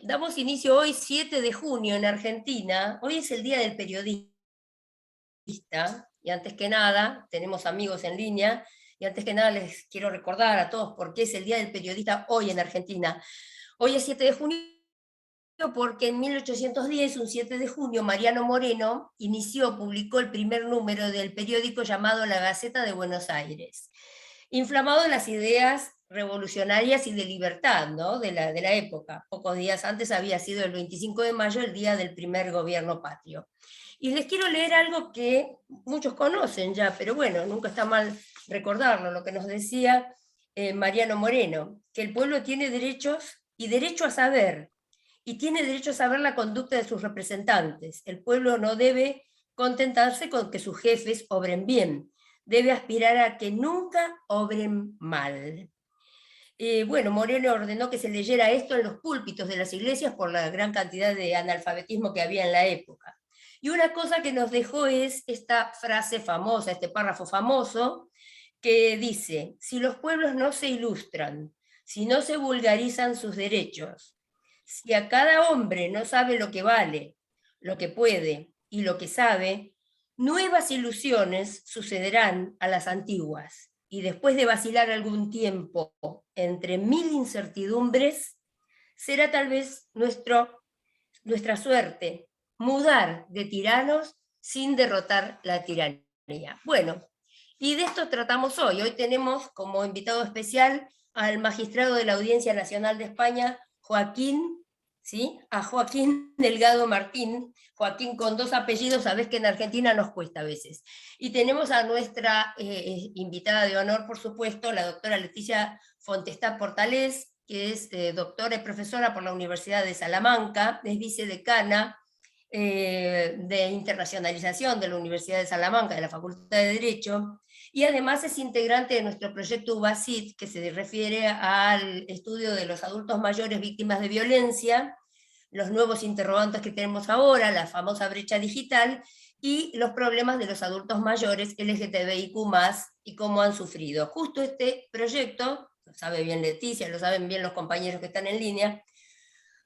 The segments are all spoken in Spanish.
Damos inicio hoy, 7 de junio, en Argentina. Hoy es el Día del Periodista, y antes que nada, tenemos amigos en línea, y antes que nada les quiero recordar a todos por qué es el Día del Periodista hoy en Argentina. Hoy es 7 de junio porque en 1810, un 7 de junio, Mariano Moreno publicó el primer número del periódico llamado La Gaceta de Buenos Aires, inflamado en las ideas revolucionarias y de libertad, ¿no? de la época. Pocos días antes había sido el 25 de mayo el día del primer gobierno patrio. Y les quiero leer algo que muchos conocen ya, pero bueno, nunca está mal recordarlo, lo que nos decía Mariano Moreno, que el pueblo tiene derechos y derecho a saber, y tiene derecho a saber la conducta de sus representantes. El pueblo no debe contentarse con que sus jefes obren bien, debe aspirar a que nunca obren mal. Bueno, Moreno ordenó que se leyera esto en los púlpitos de las iglesias por la gran cantidad de analfabetismo que había en la época. Y una cosa que nos dejó es esta frase famosa, este párrafo famoso, que dice: si los pueblos no se ilustran, si no se vulgarizan sus derechos, si a cada hombre no sabe lo que vale, lo que puede y lo que sabe, nuevas ilusiones sucederán a las antiguas, y después de vacilar algún tiempo entre mil incertidumbres, será tal vez nuestra suerte mudar de tiranos sin derrotar la tiranía. Bueno, y de esto tratamos hoy. Hoy tenemos como invitado especial al magistrado de la Audiencia Nacional de España, Joaquín, ¿sí? A Joaquín Delgado Martín, Joaquín con dos apellidos, sabés que en Argentina nos cuesta a veces. Y tenemos a nuestra invitada de honor, por supuesto, la doctora Leticia Fontestá Portalés, que es doctora y profesora por la Universidad de Salamanca, es vicedecana de internacionalización de la Universidad de Salamanca, de la Facultad de Derecho, y además es integrante de nuestro proyecto UBASIT, que se refiere al estudio de los adultos mayores víctimas de violencia, los nuevos interrogantes que tenemos ahora, la famosa brecha digital, y los problemas de los adultos mayores LGTBIQ+, y cómo han sufrido. Justo este proyecto, lo sabe bien Leticia, lo saben bien los compañeros que están en línea,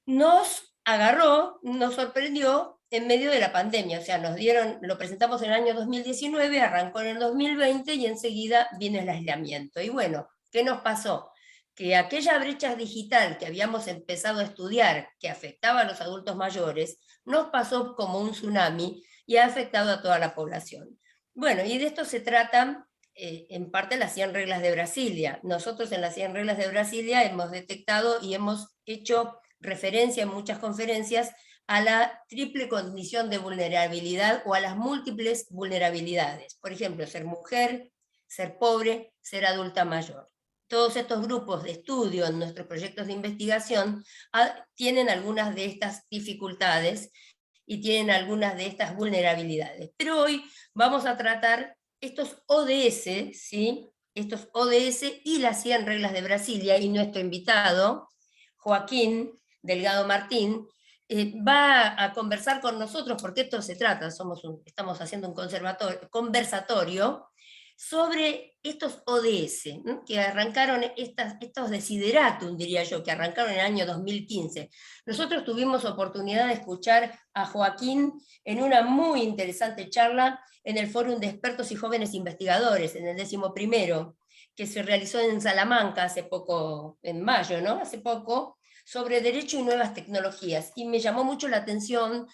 nos agarró, nos sorprendió en medio de la pandemia. O sea, lo presentamos en el año 2019, arrancó en el 2020 y enseguida vino el aislamiento. Y bueno, ¿qué nos pasó? Que aquella brecha digital que habíamos empezado a estudiar, que afectaba a los adultos mayores, nos pasó como un tsunami y ha afectado a toda la población. Bueno, y de esto se tratan en parte las 100 reglas de Brasilia. Nosotros en las 100 reglas de Brasilia hemos detectado y hemos hecho referencia en muchas conferencias a la triple condición de vulnerabilidad o a las múltiples vulnerabilidades. Por ejemplo, ser mujer, ser pobre, ser adulta mayor. Todos estos grupos de estudio en nuestros proyectos de investigación tienen algunas de estas dificultades y tienen algunas de estas vulnerabilidades. Pero hoy vamos a tratar estos ODS, ¿sí? Estos ODS y las 100 reglas de Brasilia, y nuestro invitado, Joaquín Delgado Martín, va a conversar con nosotros, porque esto se trata, estamos haciendo un conversatorio sobre estos ODS, ¿no? Que arrancaron, estos desideratum, diría yo, que arrancaron en el año 2015. Nosotros tuvimos oportunidad de escuchar a Joaquín en una muy interesante charla en el Fórum de Expertos y Jóvenes Investigadores, en el 11º, que se realizó en Salamanca hace poco, en mayo, ¿no? Hace poco, sobre derecho y nuevas tecnologías. Y me llamó mucho la atención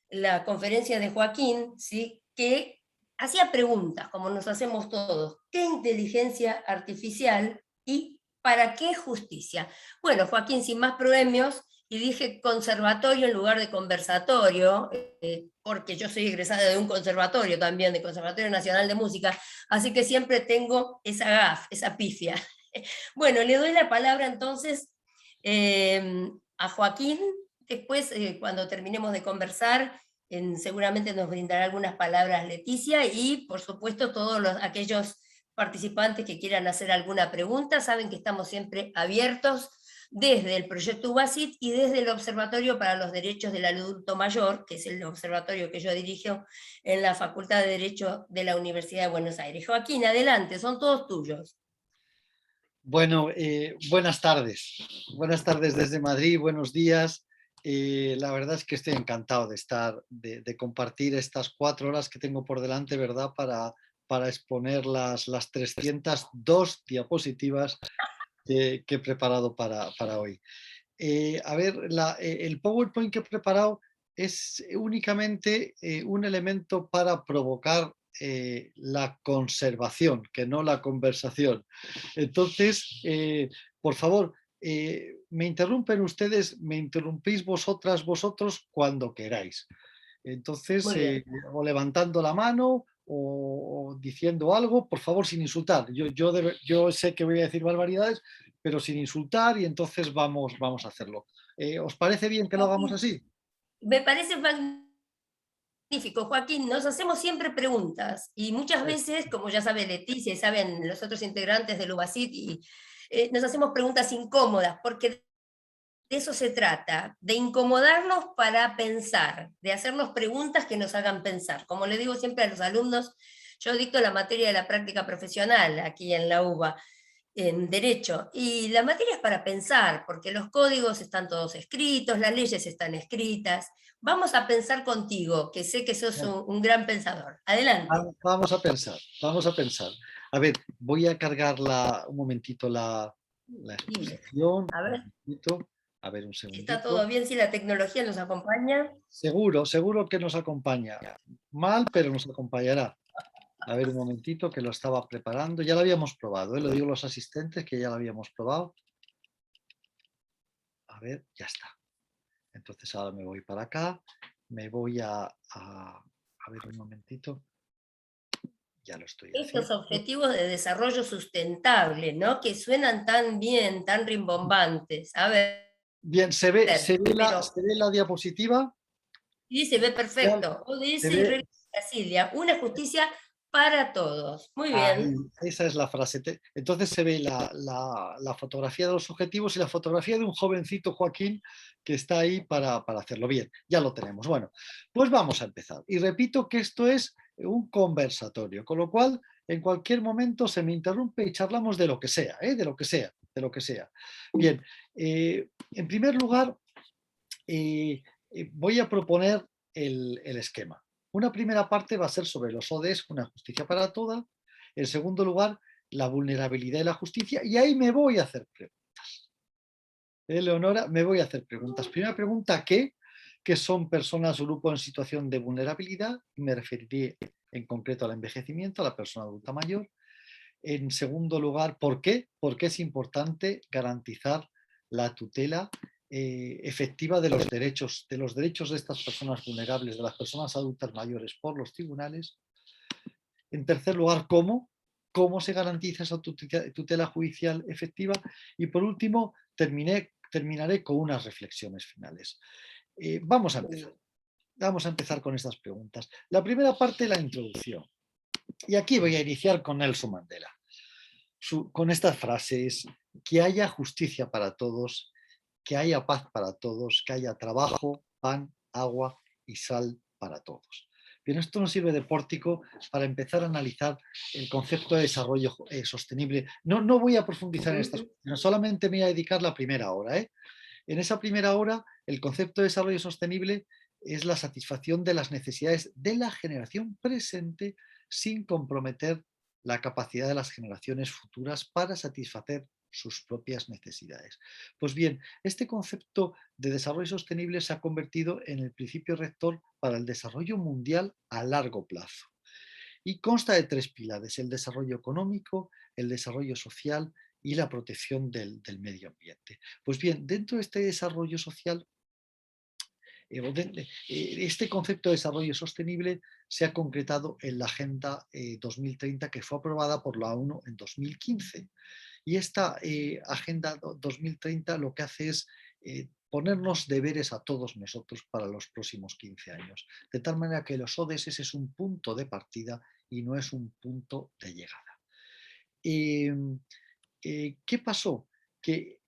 la conferencia de Joaquín, ¿sí? Que hacía preguntas, como nos hacemos todos. ¿Qué inteligencia artificial y para qué justicia? Bueno, Joaquín, sin más premios, y dije conservatorio en lugar de conversatorio, porque yo soy egresada de un conservatorio también, de Conservatorio Nacional de Música, así que siempre tengo esa gaf, esa pifia. Bueno, le doy la palabra entonces a Joaquín. Después, cuando terminemos de conversar, seguramente nos brindará algunas palabras Leticia, y por supuesto todos aquellos participantes que quieran hacer alguna pregunta, saben que estamos siempre abiertos desde el proyecto UBASIT y desde el Observatorio para los Derechos del Adulto Mayor, que es el observatorio que yo dirijo en la Facultad de Derecho de la Universidad de Buenos Aires. Joaquín, adelante, son todos tuyos. Bueno, buenas tardes. Buenas tardes desde Madrid, buenos días La verdad es que estoy encantado de estar, de compartir estas 4 horas que tengo por delante, ¿verdad? Para exponer las 302 diapositivas que he preparado para hoy. A ver, el PowerPoint que he preparado es únicamente un elemento para provocar la conservación, que no la conversación. Entonces, por favor, me interrumpen ustedes, me interrumpís vosotras, vosotros, cuando queráis. Entonces, Muy bien. o levantando la mano o diciendo algo, por favor, sin insultar. Yo sé que voy a decir barbaridades, pero sin insultar y entonces vamos a hacerlo. ¿Os parece bien que lo hagamos Joaquín, así? me parece magnífico, Joaquín. Nos hacemos siempre preguntas y muchas Eh, veces, como ya sabe Leticia y saben los otros integrantes del UBASIT, nos hacemos preguntas incómodas, porque de eso se trata, de incomodarnos para pensar, de hacernos preguntas que nos hagan pensar. Como le digo siempre a los alumnos, yo dicto la materia de la práctica profesional aquí en la UBA, en Derecho, y la materia es para pensar, porque los códigos están todos escritos, las leyes están escritas. Vamos a pensar contigo, que sé que sos un gran pensador. Adelante. Vamos a pensar, vamos a pensar. A ver, voy a cargar un momentito la Dime, exposición. a Un ver momentito. A ver, un si está segundito. todo bien, si la tecnología nos acompaña. Seguro, seguro que nos acompaña. Mal, pero nos acompañará. A ver, un momentito, que lo estaba preparando. Ya lo habíamos probado, ¿eh? Lo digo a los asistentes que ya lo habíamos probado. A ver, ya está. Entonces ahora me voy para acá. Me voy a ver un momentito. Ya lo estoy Estos haciendo. objetivos de desarrollo sustentable, ¿no? Que suenan tan bien, tan rimbombantes. A ver, Bien, se ve pero se ve la diapositiva. sí se ve Ya perfecto. se ODS y ve. reglas de Brasilia, una justicia para todos. Muy Ahí, bien. esa es la frase. Entonces se ve la fotografía de los objetivos y la fotografía de un jovencito Joaquín que está ahí para hacerlo bien. Ya lo tenemos. Bueno, pues vamos a empezar. Y repito que esto es un conversatorio, con lo cual en cualquier momento se me interrumpe y charlamos de lo que sea, de lo que sea, de lo que sea. Bien, en primer lugar, voy a proponer el esquema. Una primera parte va a ser sobre los ODS, una justicia para toda. En segundo lugar, la vulnerabilidad y la justicia. Y ahí me voy a hacer preguntas. Leonora, me voy a hacer preguntas. Primera pregunta, ¿qué? ¿Qué son personas o grupos en situación de vulnerabilidad? Me referiré en concreto al envejecimiento, a la persona adulta mayor. En segundo lugar, ¿por qué? Porque es importante garantizar la tutela efectiva de los derechos de estas personas vulnerables, de las personas adultas mayores por los tribunales. En tercer lugar, ¿cómo? ¿Cómo se garantiza esa tutela judicial efectiva? Y por último, terminaré con unas reflexiones finales. Vamos a empezar. Vamos a empezar con estas preguntas. La primera parte, la introducción. Y aquí voy a iniciar con Nelson Mandela. Con estas frases: que haya justicia para todos, que haya paz para todos, que haya trabajo, pan, agua y sal para todos. Bien, esto nos sirve de pórtico para empezar a analizar el concepto de desarrollo sostenible. No voy a profundizar en estas cuestiones, solamente me voy a dedicar la primera hora. En esa primera hora, el concepto de desarrollo sostenible es la satisfacción de las necesidades de la generación presente sin comprometer la capacidad de las generaciones futuras para satisfacer sus propias necesidades. Pues bien, este concepto de desarrollo sostenible se ha convertido en el principio rector para el desarrollo mundial a largo plazo y consta de 3 pilares: el desarrollo económico, el desarrollo social y la protección del medio ambiente. Pues bien, dentro de este desarrollo social, este concepto de desarrollo sostenible se ha concretado en la Agenda 2030, que fue aprobada por la ONU en 2015. Y esta Agenda 2030 lo que hace es ponernos deberes a todos nosotros para los próximos 15 años. De tal manera que los ODS es un punto de partida y no es un punto de llegada. ¿Qué pasó? Que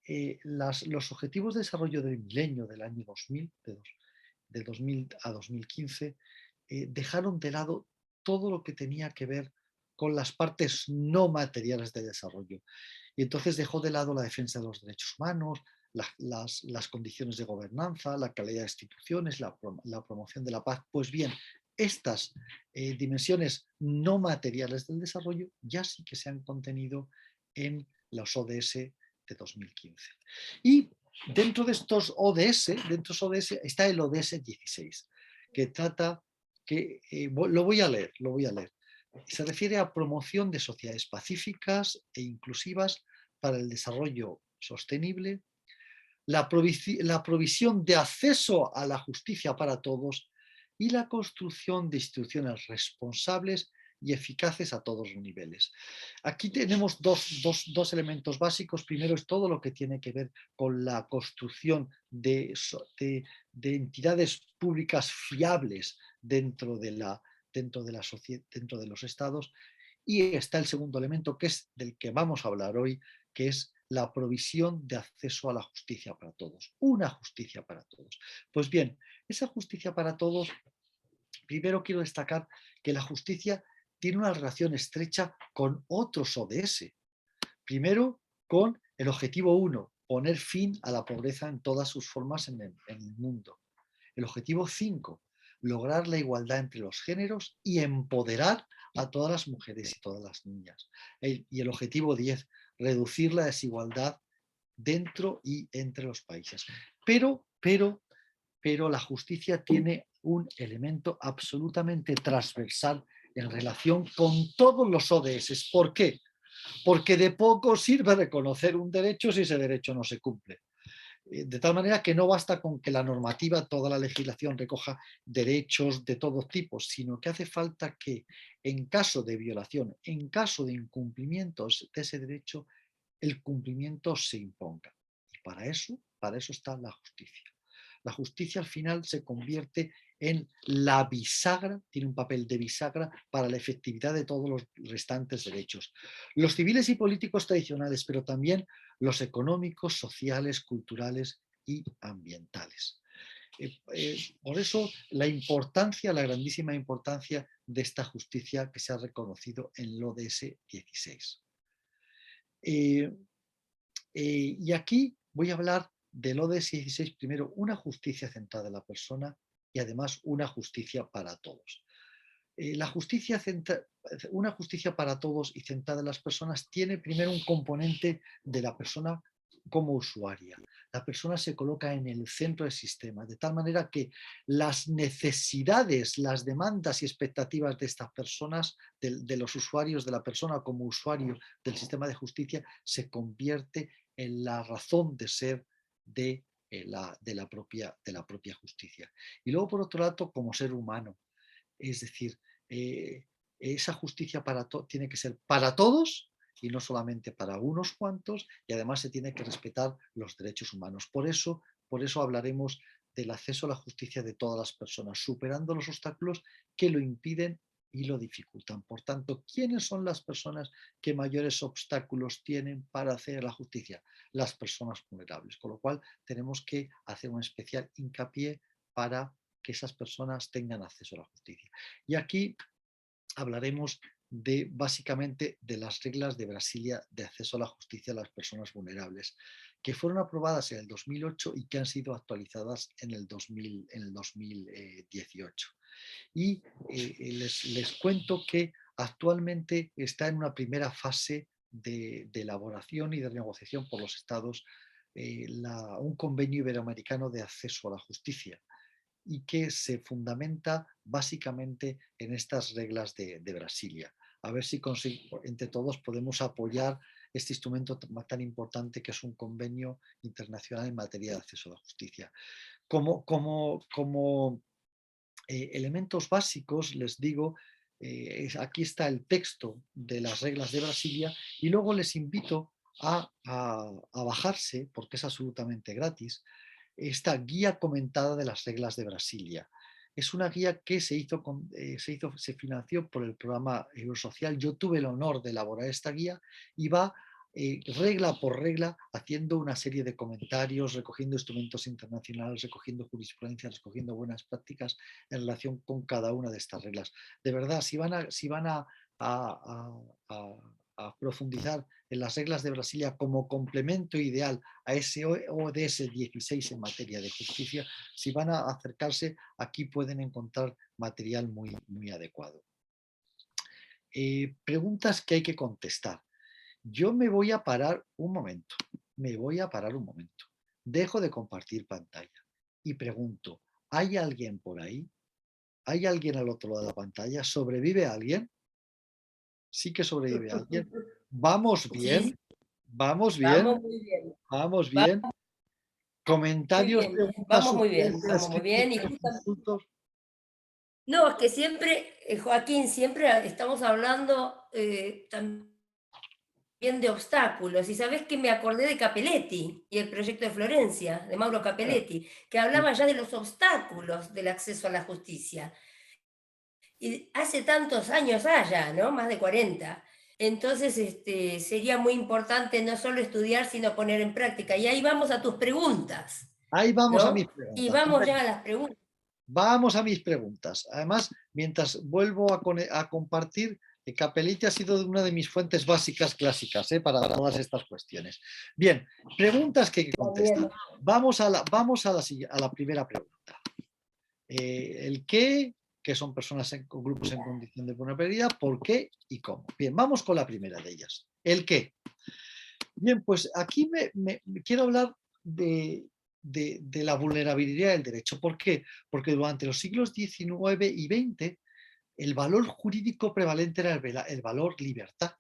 los objetivos de desarrollo del milenio del año 2000, de 2000 a 2015, dejaron de lado todo lo que tenía que ver con las partes no materiales de desarrollo. Y entonces dejó de lado la defensa de los derechos humanos, las condiciones de gobernanza, la calidad de instituciones, la promoción de la paz. Pues bien, estas dimensiones no materiales del desarrollo ya sí que se han contenido en los ODS de 2015. Y dentro de estos ODS, está el ODS 16, que trata, lo voy a leer, se refiere a promoción de sociedades pacíficas e inclusivas para el desarrollo sostenible, la provisión de acceso a la justicia para todos y la construcción de instituciones responsables y eficaces a todos los niveles. Aquí tenemos dos elementos básicos. Primero es todo lo que tiene que ver con la construcción de entidades públicas fiables dentro de la sociedad, dentro de los estados. Y está el segundo elemento, que es del que vamos a hablar hoy, que es la provisión de acceso a la justicia para todos. Una justicia para todos. Pues bien, esa justicia para todos, primero quiero destacar que la justicia tiene una relación estrecha con otros ODS. Primero, con el objetivo 1, poner fin a la pobreza en todas sus formas en el mundo. El objetivo 5, lograr la igualdad entre los géneros y empoderar a todas las mujeres y todas las niñas. Y el objetivo 10, reducir la desigualdad dentro y entre los países. Pero la justicia tiene un elemento absolutamente transversal en relación con todos los ODS. ¿Por qué? Porque de poco sirve reconocer un derecho si ese derecho no se cumple. De tal manera que no basta con que la normativa, toda la legislación recoja derechos de todo tipo, sino que hace falta que en caso de violación, en caso de incumplimientos de ese derecho, el cumplimiento se imponga. Y para eso está la justicia. La justicia al final se convierte en la bisagra, tiene un papel de bisagra para la efectividad de todos los restantes derechos. Los civiles y políticos tradicionales, pero también los económicos, sociales, culturales y ambientales. Por eso la grandísima importancia de esta justicia que se ha reconocido en el ODS 16. Y aquí voy a hablar del ODS 16, primero, una justicia centrada en la persona y además una justicia para todos. Una justicia para todos y centrada en las personas tiene primero un componente de la persona como usuaria. La persona se coloca en el centro del sistema, de tal manera que las necesidades, las demandas y expectativas de estas personas, de los usuarios, de la persona como usuario del sistema de justicia, se convierte en la razón de ser de la propia justicia. Y luego, por otro lado, como ser humano, es decir, esa justicia tiene que ser para todos y no solamente para unos cuantos, y además se tiene que respetar los derechos humanos. Por eso hablaremos del acceso a la justicia de todas las personas, superando los obstáculos que lo impiden y lo dificultan. Por tanto, ¿quiénes son las personas que mayores obstáculos tienen para hacer la justicia? Las personas vulnerables, con lo cual tenemos que hacer un especial hincapié para que esas personas tengan acceso a la justicia. Y aquí hablaremos básicamente de las reglas de Brasilia de acceso a la justicia a las personas vulnerables, que fueron aprobadas en el 2008 y que han sido actualizadas en el 2018. Y les cuento que actualmente está en una primera fase de elaboración y de negociación por los estados un convenio iberoamericano de acceso a la justicia, y que se fundamenta básicamente en estas reglas de Brasilia. A ver si entre todos podemos apoyar este instrumento tan importante que es un convenio internacional en materia de acceso a la justicia. Como elementos básicos, les digo, aquí está el texto de las reglas de Brasilia, y luego les invito a bajarse, porque es absolutamente gratis, esta guía comentada de las reglas de Brasilia. Es una guía que se financió por el programa Eurosocial. Yo tuve el honor de elaborar esta guía y va regla por regla haciendo una serie de comentarios, recogiendo instrumentos internacionales, recogiendo jurisprudencia, recogiendo buenas prácticas en relación con cada una de estas reglas. De verdad, si van a a profundizar en las reglas de Brasilia como complemento ideal a ese ODS 16 en materia de justicia, si van a acercarse, aquí pueden encontrar material muy, muy adecuado. Preguntas que hay que contestar. Yo me voy a parar un momento, Dejo de compartir pantalla y pregunto, ¿hay alguien por ahí? ¿Hay alguien al otro lado de la pantalla? ¿Sobrevive alguien? Sí que sobrevive alguien. ¿Vamos Sí, bien? sí, ¿Vamos bien? vamos muy bien. ¿Vamos Va bien? muy ¿Comentarios, bien, preguntas, vamos sugerencias, muy bien. Y críticas, insultos? no, es que siempre, Joaquín, siempre estamos hablando también de obstáculos. Y sabés que me acordé de Capelletti y el proyecto de Florencia, de Mauro Ah, Capelletti, que hablaba ya de los obstáculos del acceso a la justicia. Y hace tantos años allá, ¿no? Más de 40. Entonces, sería muy importante no solo estudiar, sino poner en práctica. Y ahí vamos a tus preguntas, ahí vamos a mis ¿no? Y preguntas. vamos ya a las preguntas. Vamos a mis preguntas. Además, mientras vuelvo a compartir, Capelletti ha sido una de mis fuentes básicas clásicas para todas estas cuestiones. Bien, preguntas que hay que contestar. También. Vamos a la primera pregunta. El qué, que son personas con grupos en condición de vulnerabilidad, por qué y cómo. Bien, vamos con la primera de ellas. El qué. Bien, pues aquí me quiero hablar de la vulnerabilidad del derecho. ¿Por qué? Porque durante los siglos XIX y XX el valor jurídico prevalente era el valor libertad.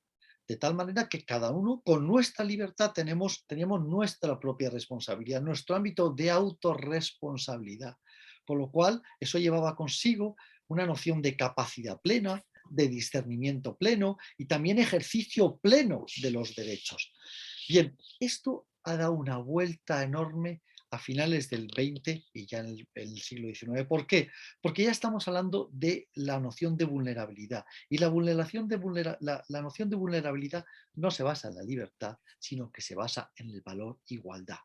De tal manera que cada uno con nuestra libertad teníamos nuestra propia responsabilidad, nuestro ámbito de autorresponsabilidad. Por lo cual eso llevaba consigo una noción de capacidad plena, de discernimiento pleno y también ejercicio pleno de los derechos. Bien, esto ha dado una vuelta enorme a finales del XX y ya en el siglo XIX. ¿Por qué? Porque ya estamos hablando de la noción de vulnerabilidad. Y la noción de vulnerabilidad no se basa en la libertad, sino que se basa en el valor igualdad.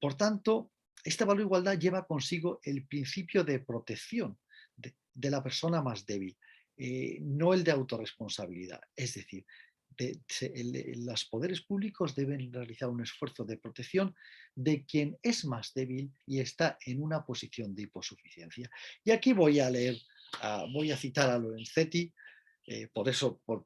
Por tanto, este valor igualdad lleva consigo el principio de protección de la persona más débil, no el de autorresponsabilidad. Es decir, los poderes públicos deben realizar un esfuerzo de protección de quien es más débil y está en una posición de hiposuficiencia. Y aquí voy a citar a Lorenzetti, por eso, por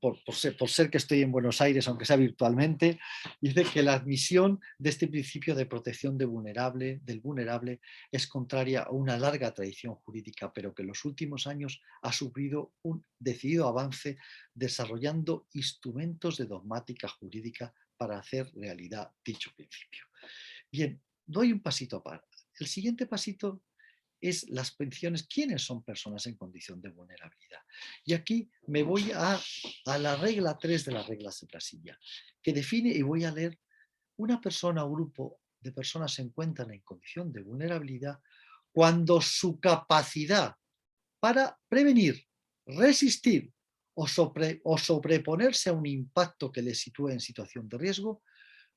ser que estoy en Buenos Aires, aunque sea virtualmente, dice que la admisión de este principio de protección del vulnerable es contraria a una larga tradición jurídica, pero que en los últimos años ha sufrido un decidido avance desarrollando instrumentos de dogmática jurídica para hacer realidad dicho principio. Bien, doy un pasito aparte. El siguiente pasito es las pensiones. ¿Quiénes son personas en condición de vulnerabilidad? Y aquí me voy a la regla 3 de las reglas de Brasilia, que define, y voy a leer, una persona o grupo de personas se encuentran en condición de vulnerabilidad cuando su capacidad para prevenir, resistir o sobreponerse a un impacto que les sitúe en situación de riesgo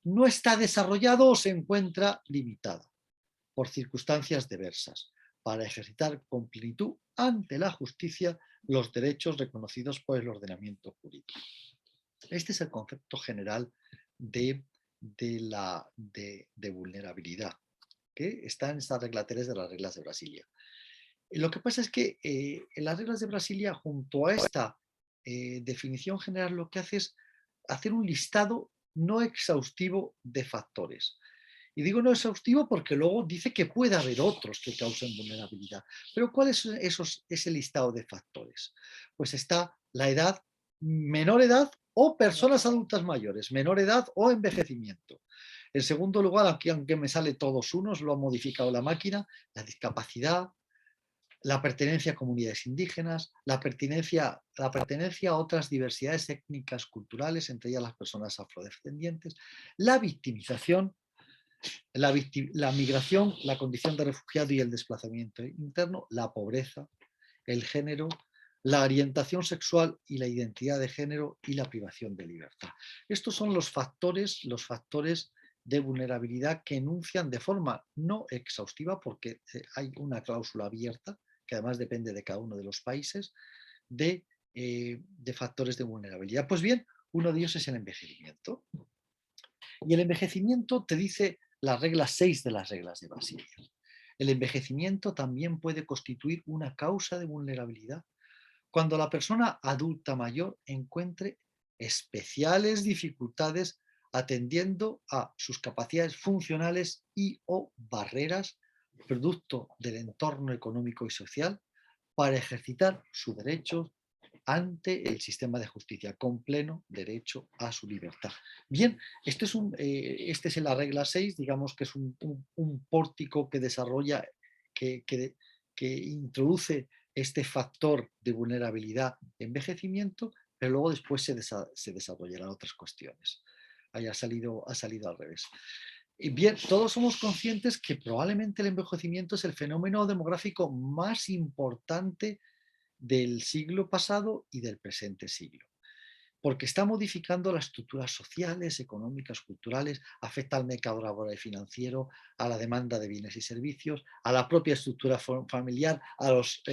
no está desarrollado o se encuentra limitado por circunstancias diversas, para ejercitar con plenitud ante la justicia los derechos reconocidos por el ordenamiento jurídico. Este es el concepto general de vulnerabilidad, que está en estas regla 3 de las reglas de Brasilia. Lo que pasa es que en las reglas de Brasilia, junto a esta definición general, lo que hace es hacer un listado no exhaustivo de factores. Y digo no exhaustivo porque luego dice que puede haber otros que causen vulnerabilidad. Pero ¿cuál es ese listado de factores? Pues está la edad, menor edad o personas adultas mayores, menor edad o envejecimiento. En segundo lugar, aquí aunque me sale todos unos, lo ha modificado la máquina, la discapacidad, la pertenencia a comunidades indígenas, la pertenencia a otras diversidades étnicas, culturales, entre ellas las personas afrodescendientes, la victimización, la migración, la condición de refugiado y el desplazamiento interno, la pobreza, el género, la orientación sexual y la identidad de género y la privación de libertad. Estos son los factores de vulnerabilidad que enuncian de forma no exhaustiva, porque hay una cláusula abierta, que además depende de cada uno de los países, de factores de vulnerabilidad. Pues bien, Uno de ellos es el envejecimiento. Y el envejecimiento te dice la regla 6 de las reglas de Basilea. El envejecimiento también puede constituir una causa de vulnerabilidad cuando la persona adulta mayor encuentre especiales dificultades atendiendo a sus capacidades funcionales y o barreras producto del entorno económico y social para ejercitar su derecho ante el sistema de justicia, con pleno derecho a su libertad. Bien, este es la regla 6, digamos que es un pórtico que desarrolla, que, que, que introduce este factor de vulnerabilidad, envejecimiento, pero luego después se desarrollarán otras cuestiones. Ahí ha salido al revés. Y bien, todos somos conscientes que probablemente el envejecimiento es el fenómeno demográfico más importante del siglo pasado y del presente siglo, porque está modificando las estructuras sociales, económicas, culturales, afecta al mercado laboral y financiero, a la demanda de bienes y servicios, a la propia estructura familiar, a los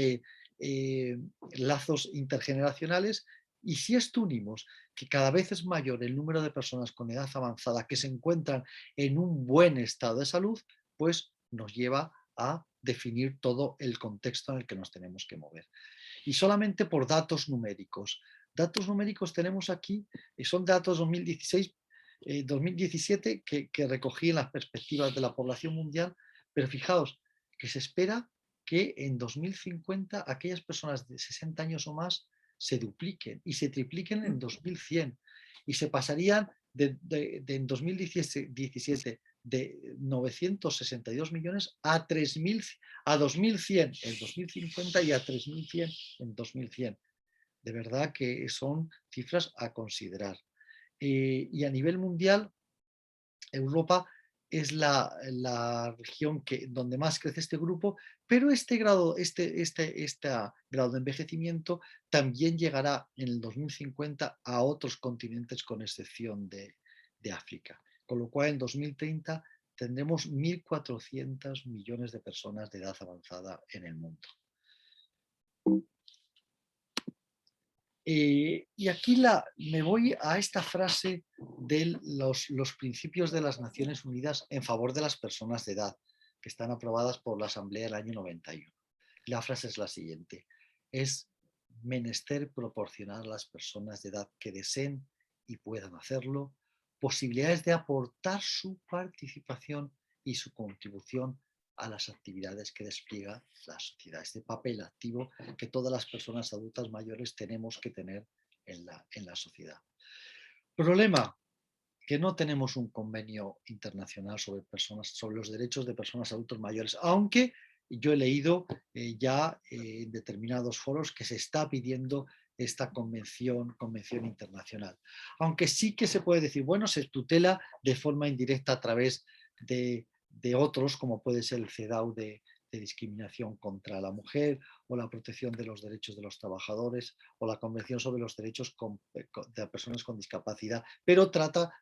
lazos intergeneracionales. Y si esto unimos que cada vez es mayor el número de personas con edad avanzada que se encuentran en un buen estado de salud, pues nos lleva a definir todo el contexto en el que nos tenemos que mover. Y solamente por datos numéricos. Datos numéricos tenemos aquí, son datos 2016, 2017 que recogí en las perspectivas de la población mundial, pero fijaos que se espera que en 2050 aquellas personas de 60 años o más se dupliquen y se tripliquen en 2100 y se pasarían en 2017 de 962 millones a 3000, a 2100 en 2050 y a 3100 en 2100. De verdad que son cifras a considerar. Y a nivel mundial, Europa es la región donde más crece este grupo, pero este grado de envejecimiento también llegará en el 2050 a otros continentes con excepción de África. Con lo cual en 2030 tendremos 1.400 millones de personas de edad avanzada en el mundo. Y aquí me voy a esta frase de los principios de las Naciones Unidas en favor de las personas de edad, que están aprobadas por la Asamblea del año 91. La frase es la siguiente: es menester proporcionar a las personas de edad que deseen y puedan hacerlo posibilidades de aportar su participación y su contribución a las actividades que despliega la sociedad, este papel activo que todas las personas adultas mayores tenemos que tener en la sociedad. Problema, que no tenemos un convenio internacional sobre los derechos de personas adultos mayores, aunque yo he leído ya en determinados foros que se está pidiendo esta convención internacional. Aunque sí que se puede decir, bueno, se tutela de forma indirecta a través de otros, como puede ser el CEDAW de discriminación contra la mujer, o la protección de los derechos de los trabajadores, o la Convención sobre los derechos de personas con discapacidad, pero trata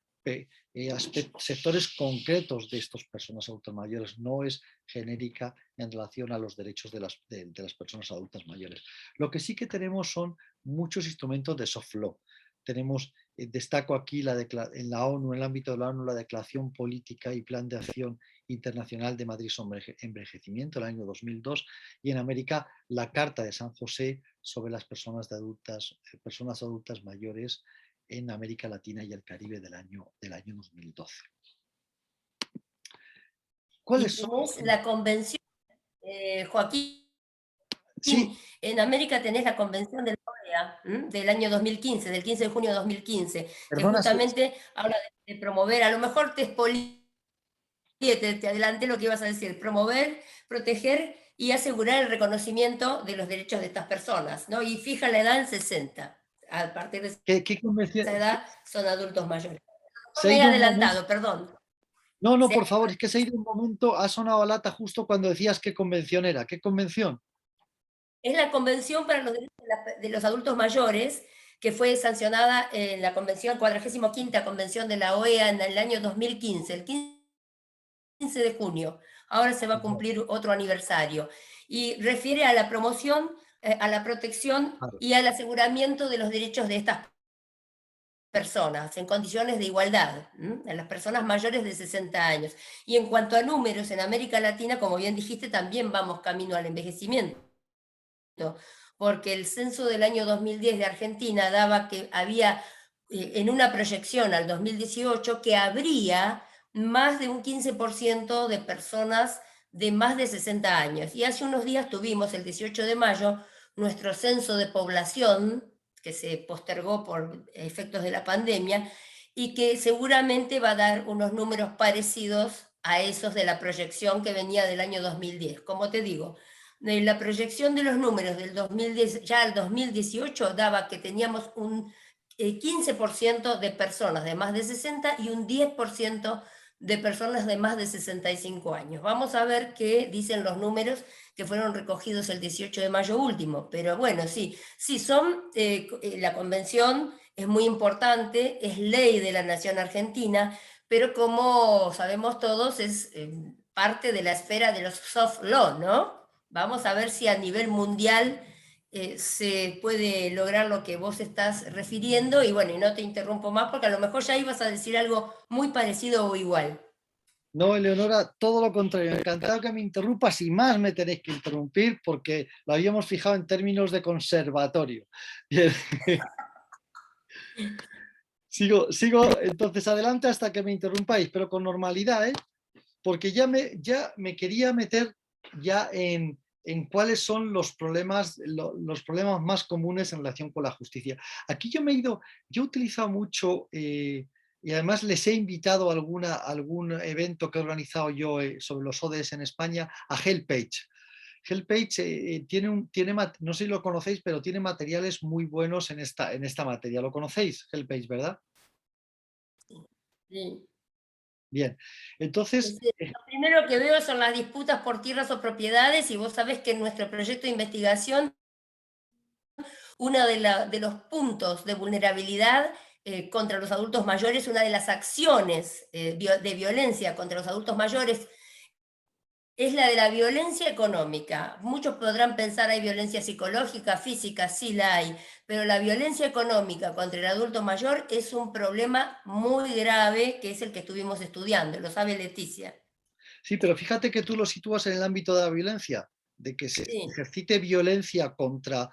sectores concretos de estas personas adultas mayores, no es genérica en relación a los derechos de las personas adultas mayores. Lo que sí que tenemos son muchos instrumentos de soft law. Tenemos, destaco aquí en la ONU, en el ámbito de la ONU, la Declaración Política y Plan de Acción Internacional de Madrid sobre Envejecimiento, el año 2002, y en América la Carta de San José sobre las personas adultas mayores en América Latina y el Caribe del año 2012. ¿Cuáles son? La convención, Joaquín, sí. En América tenés la convención de la OEA del año 2015, del 15 de junio de 2015, que Perdona, justamente habla de promover, a lo mejor te adelanté lo que ibas a decir, promover, proteger y asegurar el reconocimiento de los derechos de estas personas, ¿no? Y fija la edad en 60. A partir de ¿Qué convención? esa edad son adultos mayores. Se ha Me he ido un momento. adelantado, perdón. No, por favor, es que se ha ido un momento, ha sonado a lata justo cuando decías qué convención era. ¿Qué convención? Es la Convención para los Derechos de los Adultos Mayores, que fue sancionada en la convención, 45ª Convención de la OEA en el año 2015, el 15 de junio. Ahora se va a cumplir otro aniversario. Y refiere a la promoción, a la protección y al aseguramiento de los derechos de estas personas en condiciones de igualdad, en las personas mayores de 60 años. Y en cuanto a números, en América Latina, como bien dijiste, también vamos camino al envejecimiento, porque el censo del año 2010 de Argentina daba que había, en una proyección al 2018, que habría más de un 15% de personas de más de 60 años. Y hace unos días tuvimos, el 18 de mayo, nuestro censo de población, que se postergó por efectos de la pandemia, y que seguramente va a dar unos números parecidos a esos de la proyección que venía del año 2010. Como te digo, la proyección de los números del 2010, ya al 2018 daba que teníamos un 15% de personas de más de 60 y un 10% de personas de más de 65 años. Vamos a ver qué dicen los números que fueron recogidos el 18 de mayo último, pero bueno, sí, sí son, la convención es muy importante, es ley de la nación argentina, pero como sabemos todos es parte de la esfera de los soft law, ¿no? Vamos a ver si a nivel mundial se puede lograr lo que vos estás refiriendo y bueno, y no te interrumpo más porque a lo mejor ya ibas a decir algo muy parecido o igual. No, Eleonora, todo lo contrario. Encantado que me interrumpas y más me tenéis que interrumpir porque lo habíamos fijado en términos de conservatorio. Bien. Sigo entonces adelante hasta que me interrumpáis, pero con normalidad, ¿eh? Porque ya me quería meter ya en cuáles son los problemas más comunes en relación con la justicia. Aquí yo he utilizado mucho, y además les he invitado a algún evento que he organizado yo sobre los ODS en España, a HelpAge. HelpAge no sé si lo conocéis, pero tiene materiales muy buenos en esta materia. ¿Lo conocéis, HelpAge, verdad? Sí. Bien, entonces, Lo primero que veo son las disputas por tierras o propiedades y vos sabés que en nuestro proyecto de investigación uno de los puntos de vulnerabilidad contra los adultos mayores, una de las acciones de violencia contra los adultos mayores es la de la violencia económica. Muchos podrán pensar hay violencia psicológica, física, sí la hay, pero la violencia económica contra el adulto mayor es un problema muy grave que es el que estuvimos estudiando, lo sabe Leticia. sí, pero fíjate que tú lo sitúas en el ámbito de la violencia, de que se Sí, ejercite violencia contra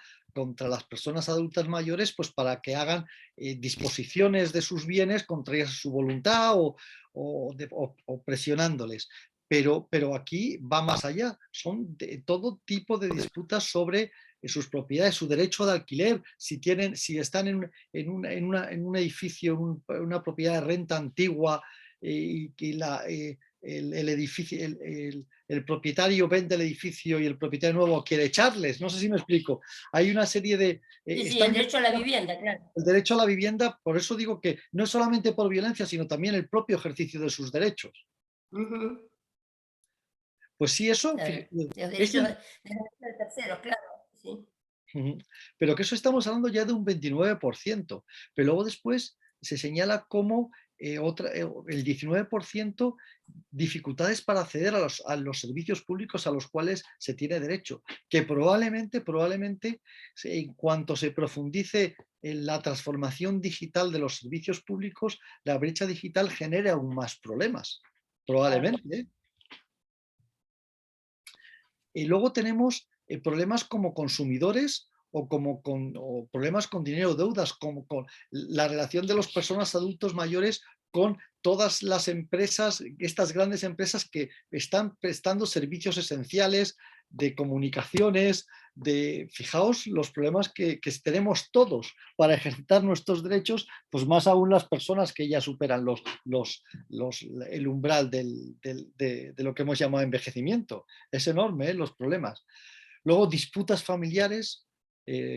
las personas adultas mayores, pues para que hagan disposiciones de sus bienes contra su voluntad o presionándoles. Pero aquí va más allá, son de todo tipo de disputas sobre sus propiedades, su derecho de alquiler, si están en un edificio, una propiedad de renta antigua y que el edificio, el propietario vende el edificio y el propietario nuevo quiere echarles. No sé si me explico. Hay una serie de... sí, sí, el están derecho a la vivienda, claro. el derecho a la vivienda, por eso digo que no es solamente por violencia, sino también el propio ejercicio de sus derechos. Ujú, Pues sí, eso, claro. Los eso derechos de terceros, claro. Sí. pero que eso estamos hablando ya de un 29%, pero luego después se señala como el 19% dificultades para acceder a los servicios públicos a los cuales se tiene derecho, que probablemente en cuanto se profundice en la transformación digital de los servicios públicos, la brecha digital genere aún más problemas, Claro. probablemente. Y luego tenemos problemas como consumidores o problemas con dinero, deudas, como con la relación de las personas adultos mayores con todas las empresas, estas grandes empresas que están prestando servicios esenciales de comunicaciones, fijaos los problemas que tenemos todos para ejercitar nuestros derechos, pues más aún las personas que ya superan el umbral de lo que hemos llamado envejecimiento. Es enorme, los problemas. Luego, disputas familiares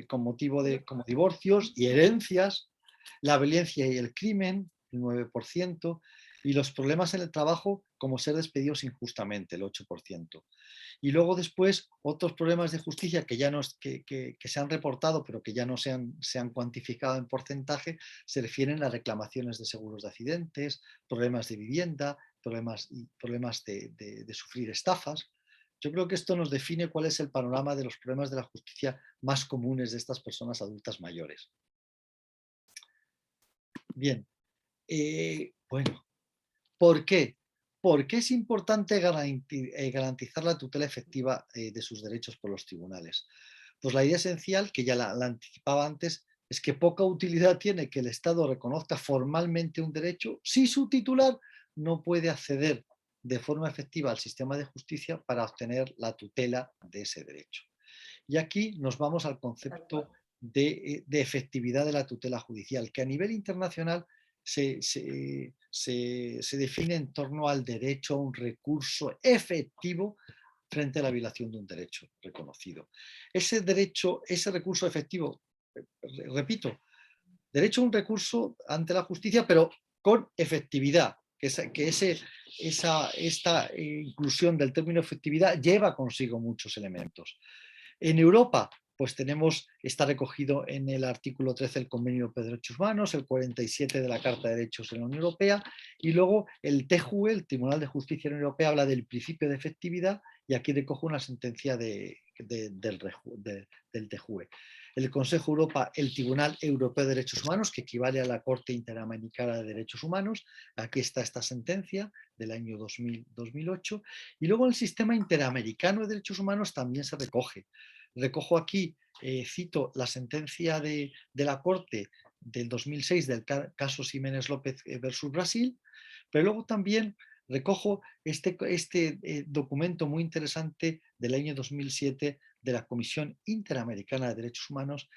con motivo de como divorcios y herencias, la violencia y el crimen, el 9%, y los problemas en el trabajo como ser despedidos injustamente, el 8%. Y luego después otros problemas de justicia que ya no, que se han reportado, pero que ya no se han cuantificado en porcentaje, se refieren a reclamaciones de seguros de accidentes, problemas de vivienda, problemas de sufrir estafas. Yo creo que esto nos define cuál es el panorama de los problemas de la justicia más comunes de estas personas adultas mayores. Bien, bueno, ¿por qué? ¿Por qué es importante garantizar la tutela efectiva de sus derechos por los tribunales? Pues la idea esencial, que ya la anticipaba antes, es que poca utilidad tiene que el Estado reconozca formalmente un derecho si su titular no puede acceder de forma efectiva al sistema de justicia para obtener la tutela de ese derecho. Y aquí nos vamos al Tal concepto cual. de efectividad de la tutela judicial, que a nivel internacional se define en torno al derecho a un recurso efectivo frente a la violación de un derecho reconocido. Ese derecho, ese recurso efectivo, repito, derecho a un recurso ante la justicia, pero con efectividad, esta inclusión del término efectividad lleva consigo muchos elementos. En Europa, pues está recogido en el artículo 13 del Convenio Europeo de Derechos Humanos, el 47 de la Carta de Derechos de la Unión Europea, y luego el TJUE, el Tribunal de Justicia de la Unión Europea, habla del principio de efectividad, y aquí recojo una sentencia del TJUE. El Consejo de Europa, el Tribunal Europeo de Derechos Humanos, que equivale a la Corte Interamericana de Derechos Humanos, aquí está esta sentencia del año 2008, y luego el Sistema Interamericano de Derechos Humanos también se recoge. Recojo aquí, cito la sentencia de la Corte del 2006 del caso Ximénez López versus Brasil, pero luego también recojo este documento muy interesante del año 2007 de la Comisión Interamericana de Derechos Humanos,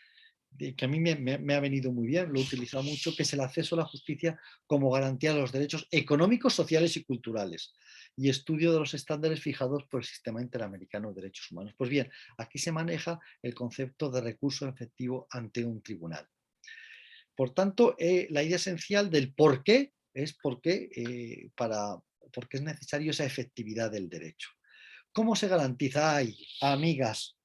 que a mí me ha venido muy bien, lo he utilizado mucho, que es el acceso a la justicia como garantía de los derechos económicos, sociales y culturales, y estudio de los estándares fijados por el Sistema Interamericano de Derechos Humanos. Pues bien, aquí se maneja el concepto de recurso efectivo ante un tribunal. Por tanto, la idea esencial del por qué es porque es necesario esa efectividad del derecho. ¿Cómo se garantiza? Ay, amigas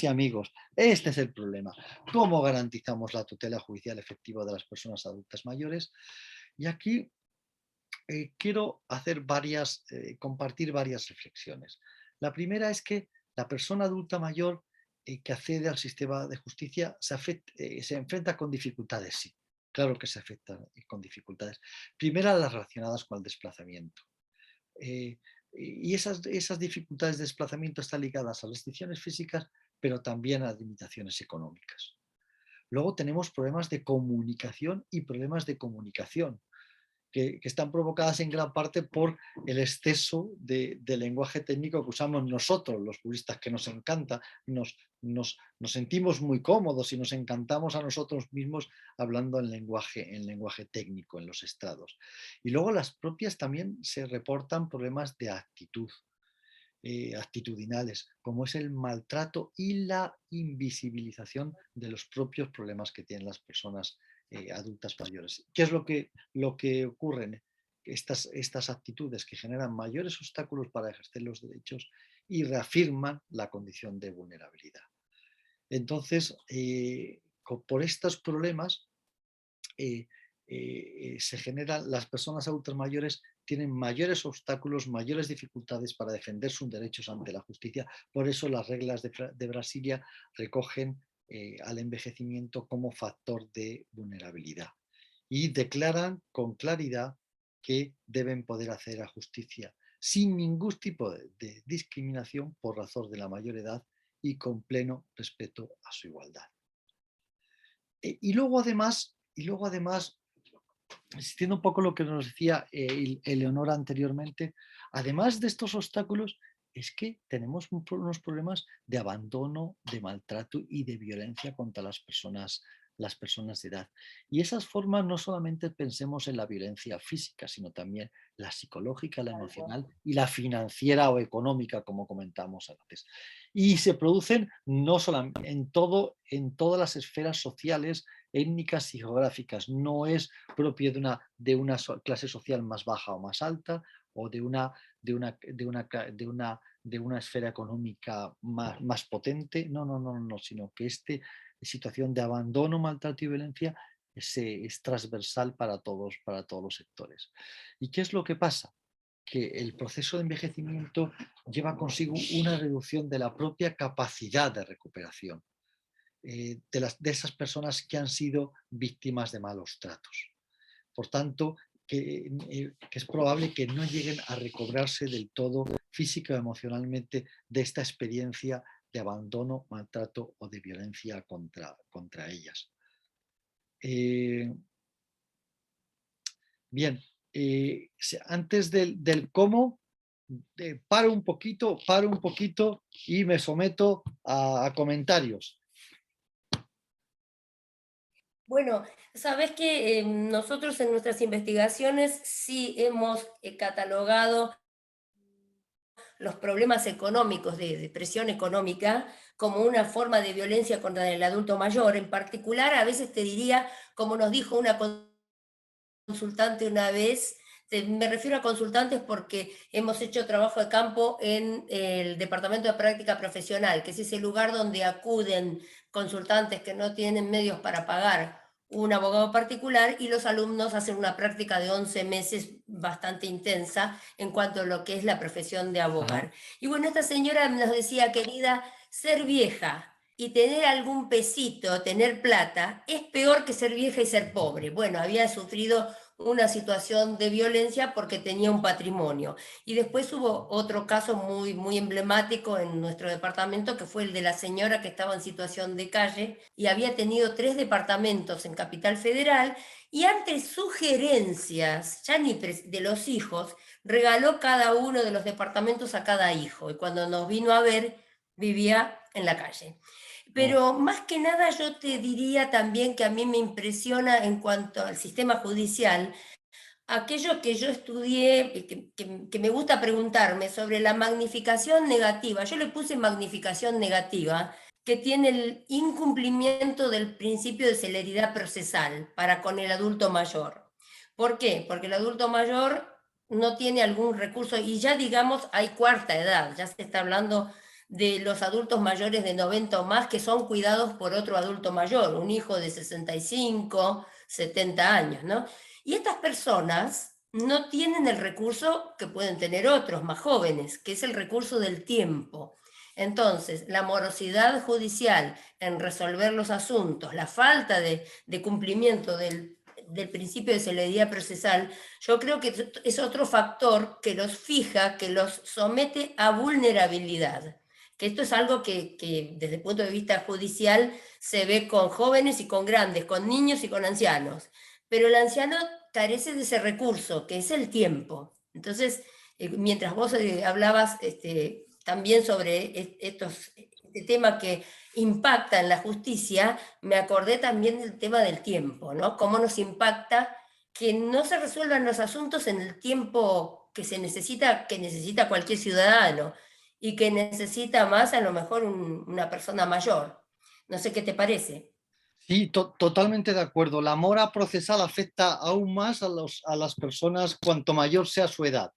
y amigos, este es el problema. ¿Cómo garantizamos la tutela judicial efectiva de las personas adultas mayores? Y aquí quiero compartir varias reflexiones. La primera es que la persona adulta mayor que accede al sistema de justicia se enfrenta con dificultades, sí. Claro que se afecta con dificultades. Primera, las relacionadas con el desplazamiento. Eh, y esas dificultades de desplazamiento están ligadas a restricciones físicas, pero también a limitaciones económicas. Luego tenemos problemas de comunicación y problemas de comunicación que están provocadas en gran parte por el exceso de lenguaje técnico que usamos nosotros, los juristas, que nos encanta, nos sentimos muy cómodos y nos encantamos a nosotros mismos hablando en lenguaje técnico, en los estrados. Y luego las propias también se reportan problemas de actitud, actitudinales, como es el maltrato y la invisibilización de los propios problemas que tienen las personas adultas mayores. ¿Qué es lo que ocurre? Estas actitudes que generan mayores obstáculos para ejercer los derechos y reafirman la condición de vulnerabilidad. Entonces, por estos problemas, se generan, las personas adultas mayores tienen mayores obstáculos, mayores dificultades para defender sus derechos ante la justicia. Por eso las reglas de Brasilia recogen al envejecimiento como factor de vulnerabilidad y declaran con claridad que deben poder acceder a justicia sin ningún tipo de discriminación por razón de la mayor edad y con pleno respeto a su igualdad. Y luego además, existiendo un poco lo que nos decía Eleonora anteriormente, además de estos obstáculos, es que tenemos unos problemas de abandono, de maltrato y de violencia contra las personas de edad. Y esas formas no solamente pensemos en la violencia física, sino también la psicológica, la emocional y la financiera o económica, como comentamos antes. Y se producen no solamente en todas las esferas sociales, étnicas y geográficas. No es propio de una clase social más baja o más alta, o de una esfera económica más potente. No, no, no, no, sino que esta situación de abandono, maltrato y violencia es transversal para todos los sectores. ¿Y qué es lo que pasa? Que el proceso de envejecimiento lleva consigo una reducción de la propia capacidad de recuperación de esas personas que han sido víctimas de malos tratos. por tanto, que es probable que no lleguen a recobrarse del todo física o emocionalmente de esta experiencia de abandono, maltrato o de violencia contra ellas. Bien, antes del cómo, paro un poquito y me someto a comentarios. Bueno, sabes que nosotros en nuestras investigaciones sí hemos catalogado los problemas económicos de depresión económica como una forma de violencia contra el adulto mayor. En particular, a veces te diría, como nos dijo una consultante una vez, me refiero a consultantes porque hemos hecho trabajo de campo en el Departamento de Práctica Profesional, que es ese lugar donde acuden consultantes que no tienen medios para pagar un abogado particular y los alumnos hacen una práctica de 11 meses bastante intensa en cuanto a lo que es la profesión de abogar. Ajá. Y bueno, esta señora nos decía, querida, ser vieja y tener algún pesito, tener plata, es peor que ser vieja y ser pobre. Bueno, había sufrido una situación de violencia porque tenía un patrimonio. Y después hubo otro caso muy, muy emblemático en nuestro departamento, que fue el de la señora que estaba en situación de calle y había tenido 3 departamentos en Capital Federal y ante sugerencias, ya ni de los hijos, regaló cada uno de los departamentos a cada hijo. Y cuando nos vino a ver, vivía en la calle. Pero más que nada yo te diría también que a mí me impresiona en cuanto al sistema judicial, aquello que yo estudié, que me gusta preguntarme sobre la magnificación negativa. Yo le puse magnificación negativa, que tiene el incumplimiento del principio de celeridad procesal para con el adulto mayor. ¿Por qué? Porque el adulto mayor no tiene algún recurso y ya digamos hay cuarta edad, ya se está hablando de los adultos mayores de 90 o más que son cuidados por otro adulto mayor, un hijo de 65, 70 años, ¿no? Y estas personas no tienen el recurso que pueden tener otros más jóvenes, que es el recurso del tiempo. Entonces, la morosidad judicial en resolver los asuntos, la falta de cumplimiento del principio de celeridad procesal, yo creo que es otro factor que los fija, que los somete a vulnerabilidad. Que esto es algo que desde el punto de vista judicial se ve con jóvenes y con grandes, con niños y con ancianos. Pero el anciano carece de ese recurso, que es el tiempo. Entonces, mientras vos hablabas también sobre este tema que impacta en la justicia, me acordé también del tema del tiempo, ¿no? Cómo nos impacta que no se resuelvan los asuntos en el tiempo que necesita cualquier ciudadano y que necesita más a lo mejor una persona mayor. No sé qué te parece. Sí, totalmente de acuerdo. La mora procesal afecta aún más a las personas cuanto mayor sea su edad.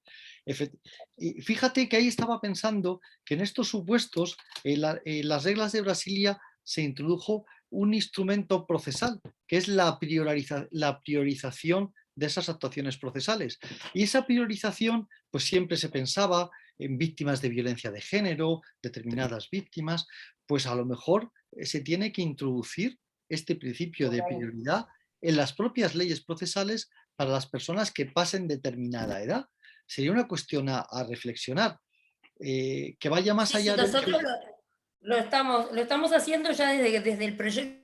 Y fíjate que ahí estaba pensando que en estos supuestos, en las reglas de Brasilia se introdujo un instrumento procesal, que es la priorización de esas actuaciones procesales. Y esa priorización, pues siempre se pensaba en víctimas de violencia de género, determinadas víctimas, pues a lo mejor se tiene que introducir este principio de prioridad en las propias leyes procesales para las personas que pasen determinada edad. Sería una cuestión a reflexionar, que vaya más allá sí, de... nosotros lo estamos haciendo ya desde el proyecto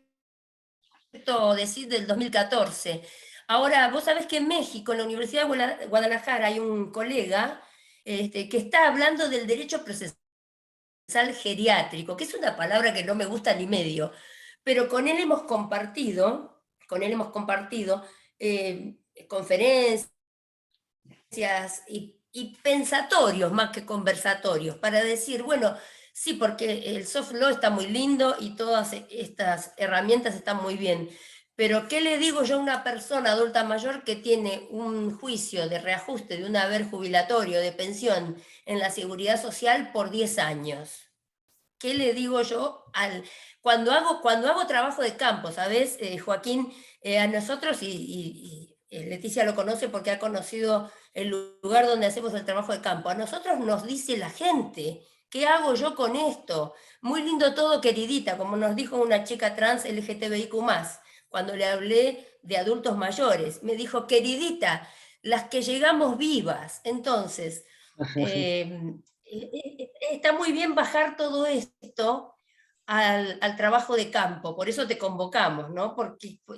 de CID del 2014. Ahora, vos sabés que en México, en la Universidad de Guadalajara, hay un colega que está hablando del derecho procesal geriátrico, que es una palabra que no me gusta ni medio, pero con él hemos compartido conferencias y pensatorios más que conversatorios, para decir, bueno, sí, porque el soft law está muy lindo y todas estas herramientas están muy bien, pero ¿qué le digo yo a una persona adulta mayor que tiene un juicio de reajuste de un haber jubilatorio de pensión en la seguridad social por 10 años? ¿Qué le digo yo cuando hago trabajo de campo, ¿sabes, Joaquín? A nosotros, Leticia lo conoce porque ha conocido el lugar donde hacemos el trabajo de campo, a nosotros nos dice la gente, ¿qué hago yo con esto? Muy lindo todo, queridita, como nos dijo una chica trans LGTBIQ+, cuando le hablé de adultos mayores. Me dijo, queridita, las que llegamos vivas. Entonces, está muy bien bajar todo esto al trabajo de campo, por eso te convocamos, ¿no?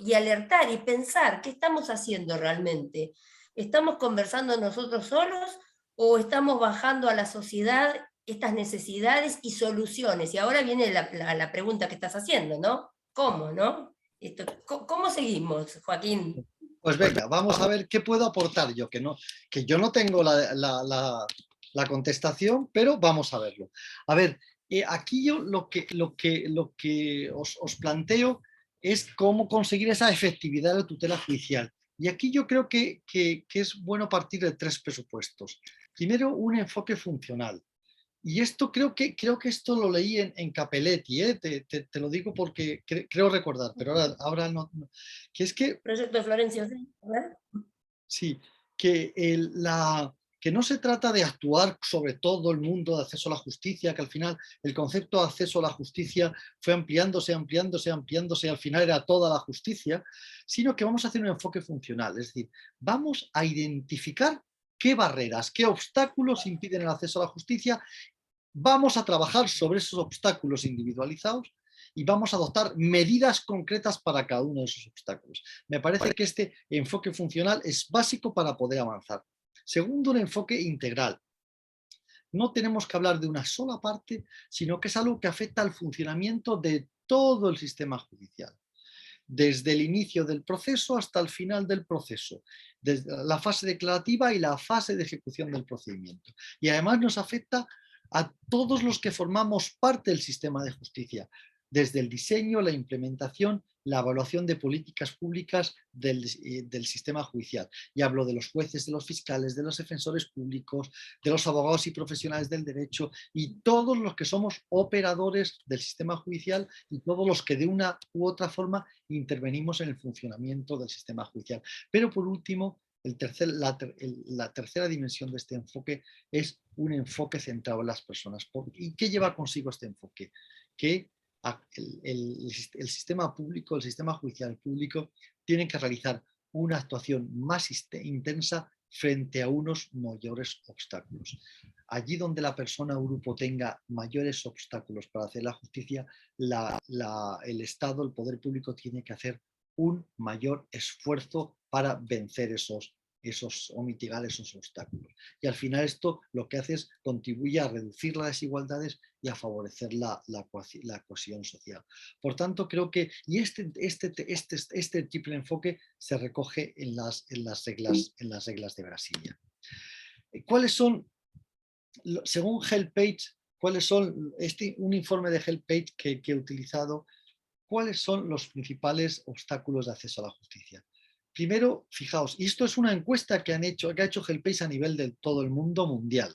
Y alertar y pensar qué estamos haciendo realmente. ¿Estamos conversando nosotros solos o estamos bajando a la sociedad estas necesidades y soluciones? Y ahora viene la pregunta que estás haciendo, ¿no? ¿Cómo, no? ¿Cómo seguimos, Joaquín? Pues venga, vamos a ver qué puedo aportar yo, que yo no tengo la contestación, pero vamos a verlo. A ver, aquí yo lo que os planteo es cómo conseguir esa efectividad de la tutela judicial. Y aquí yo creo que es bueno partir de tres presupuestos. Primero, un enfoque funcional. Y esto creo que esto lo leí en Capelletti, te lo digo porque creo recordar, pero ahora no. Que es que Proyecto de Florencio, ¿sí? ¿Verdad? sí, que no se trata de actuar sobre todo el mundo de acceso a la justicia, que al final el concepto de acceso a la justicia fue ampliándose, ampliándose, ampliándose, y al final era toda la justicia, sino que vamos a hacer un enfoque funcional, es decir, vamos a identificar qué barreras, qué obstáculos impiden el acceso a la justicia, vamos a trabajar sobre esos obstáculos individualizados y vamos a adoptar medidas concretas para cada uno de esos obstáculos. Me parece que este enfoque funcional es básico para poder avanzar. Segundo, un enfoque integral. No tenemos que hablar de una sola parte, sino que es algo que afecta al funcionamiento de todo el sistema judicial, desde el inicio del proceso hasta el final del proceso, desde la fase declarativa y la fase de ejecución del procedimiento. Y además nos afecta a todos los que formamos parte del sistema de justicia, desde el diseño, la implementación, la evaluación de políticas públicas del sistema judicial. Y hablo de los jueces, de los fiscales, de los defensores públicos, de los abogados y profesionales del derecho y todos los que somos operadores del sistema judicial y todos los que de una u otra forma intervenimos en el funcionamiento del sistema judicial. Pero por último, la tercera dimensión de este enfoque es un enfoque centrado en las personas. ¿Y qué lleva consigo este enfoque? Que el sistema público, el sistema judicial público, tiene que realizar una actuación más intensa frente a unos mayores obstáculos. Allí donde la persona o grupo tenga mayores obstáculos para hacer la justicia, el Estado, el poder público tiene que hacer un mayor esfuerzo para vencer esos o mitigar esos obstáculos. Y al final esto lo que hace es contribuye a reducir las desigualdades y a favorecer la cohesión social. Por tanto, creo que y este triple enfoque se recoge en las reglas de Brasilia. ¿Cuáles son, según HelpAge, cuáles son, un informe de HelpAge que he utilizado, cuáles son los principales obstáculos de acceso a la justicia? Primero, fijaos, y esto es una encuesta que ha hecho HelpAge a nivel de todo el mundo mundial.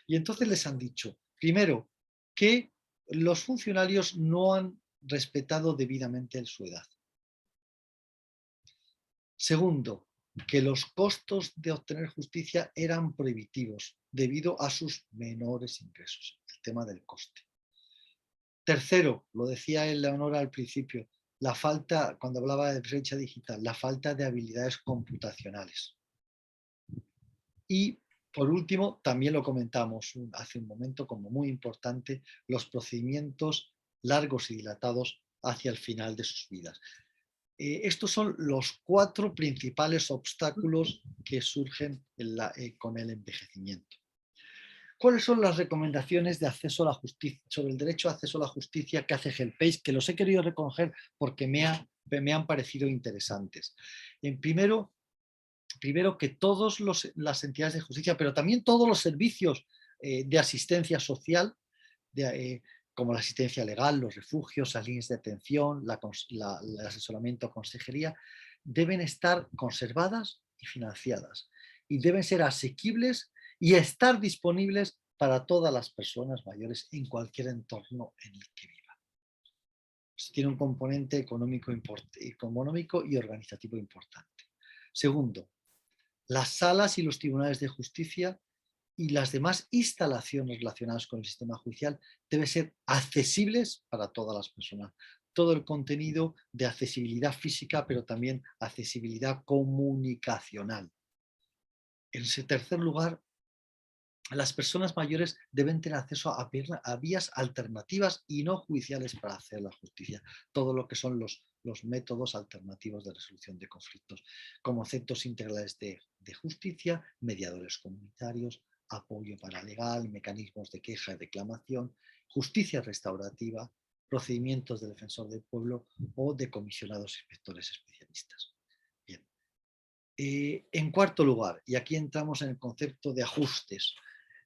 Y entonces les han dicho, primero, que los funcionarios no han respetado debidamente su edad. Segundo, que los costos de obtener justicia eran prohibitivos debido a sus menores ingresos, el tema del coste. Tercero, lo decía Eleonora al principio, la falta, cuando hablaba de brecha digital, la falta de habilidades computacionales. Y por último, también lo comentamos hace un momento como muy importante, los procedimientos largos y dilatados hacia el final de sus vidas. Estos son los 4 principales obstáculos que surgen con el envejecimiento. ¿Cuáles son las recomendaciones de acceso a la justicia, sobre el derecho a acceso a la justicia que hace HelpAge? Que los he querido recoger porque me han parecido interesantes. Primero, que todas las entidades de justicia, pero también todos los servicios de asistencia social, como la asistencia legal, los refugios, las líneas de atención, el asesoramiento, consejería, deben estar conservadas y financiadas y deben ser asequibles y estar disponibles para todas las personas mayores en cualquier entorno en el que vivan. Tiene un componente económico y organizativo importante. Segundo, las salas y los tribunales de justicia y las demás instalaciones relacionadas con el sistema judicial deben ser accesibles para todas las personas, todo el contenido de accesibilidad física, pero también accesibilidad comunicacional. En tercer lugar, las personas mayores deben tener acceso a vías alternativas y no judiciales para hacer la justicia. Todo lo que son los métodos alternativos de resolución de conflictos, conceptos integrales de justicia, mediadores comunitarios, apoyo paralegal, mecanismos de queja y reclamación, justicia restaurativa, procedimientos de defensor del pueblo o de comisionados inspectores especialistas. Bien. En cuarto lugar, y aquí entramos en el concepto de ajustes,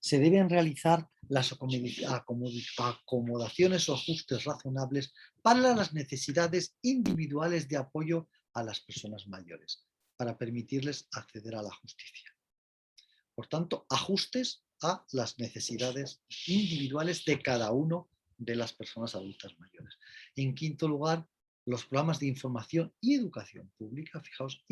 se deben realizar las acomodaciones o ajustes razonables para las necesidades individuales de apoyo a las personas mayores, para permitirles acceder a la justicia. Por tanto, ajustes a las necesidades individuales de cada uno de las personas adultas mayores. En quinto lugar, los programas de información y educación pública, fijaos,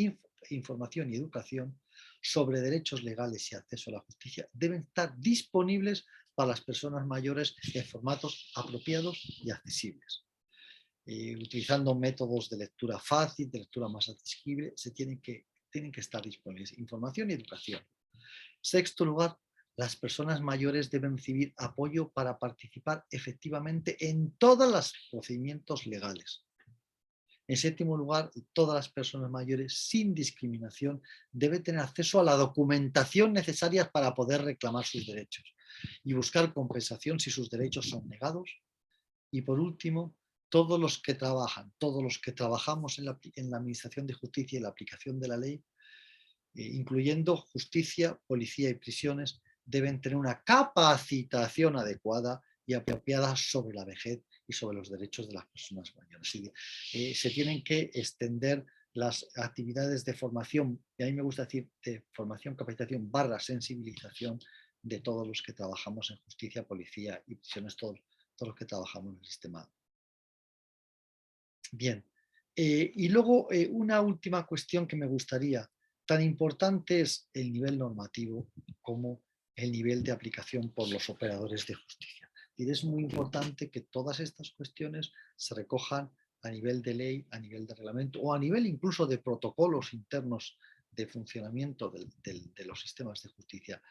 información y educación sobre derechos legales y acceso a la justicia deben estar disponibles para las personas mayores en formatos apropiados y accesibles. Utilizando métodos de lectura fácil, de lectura más accesible, tienen que estar disponibles. Información y educación. Sexto lugar, las personas mayores deben recibir apoyo para participar efectivamente en todos los procedimientos legales. En séptimo lugar, todas las personas mayores, sin discriminación, deben tener acceso a la documentación necesaria para poder reclamar sus derechos y buscar compensación si sus derechos son negados. Y por último, todos los que trabajamos en la Administración de Justicia y la aplicación de la ley, incluyendo justicia, policía y prisiones, deben tener una capacitación adecuada y apropiada sobre la vejez y sobre los derechos de las personas mayores. Se tienen que extender las actividades de formación, y a mí me gusta decir de formación, capacitación / sensibilización de todos los que trabajamos en justicia, policía y prisiones, todos los que trabajamos en el sistema. Bien, y luego una última cuestión que me gustaría. Tan importante es el nivel normativo como el nivel de aplicación por los operadores de justicia. Y es muy importante que todas estas cuestiones se recojan a nivel de ley, a nivel de reglamento o a nivel incluso de protocolos internos de funcionamiento de los sistemas de justicia.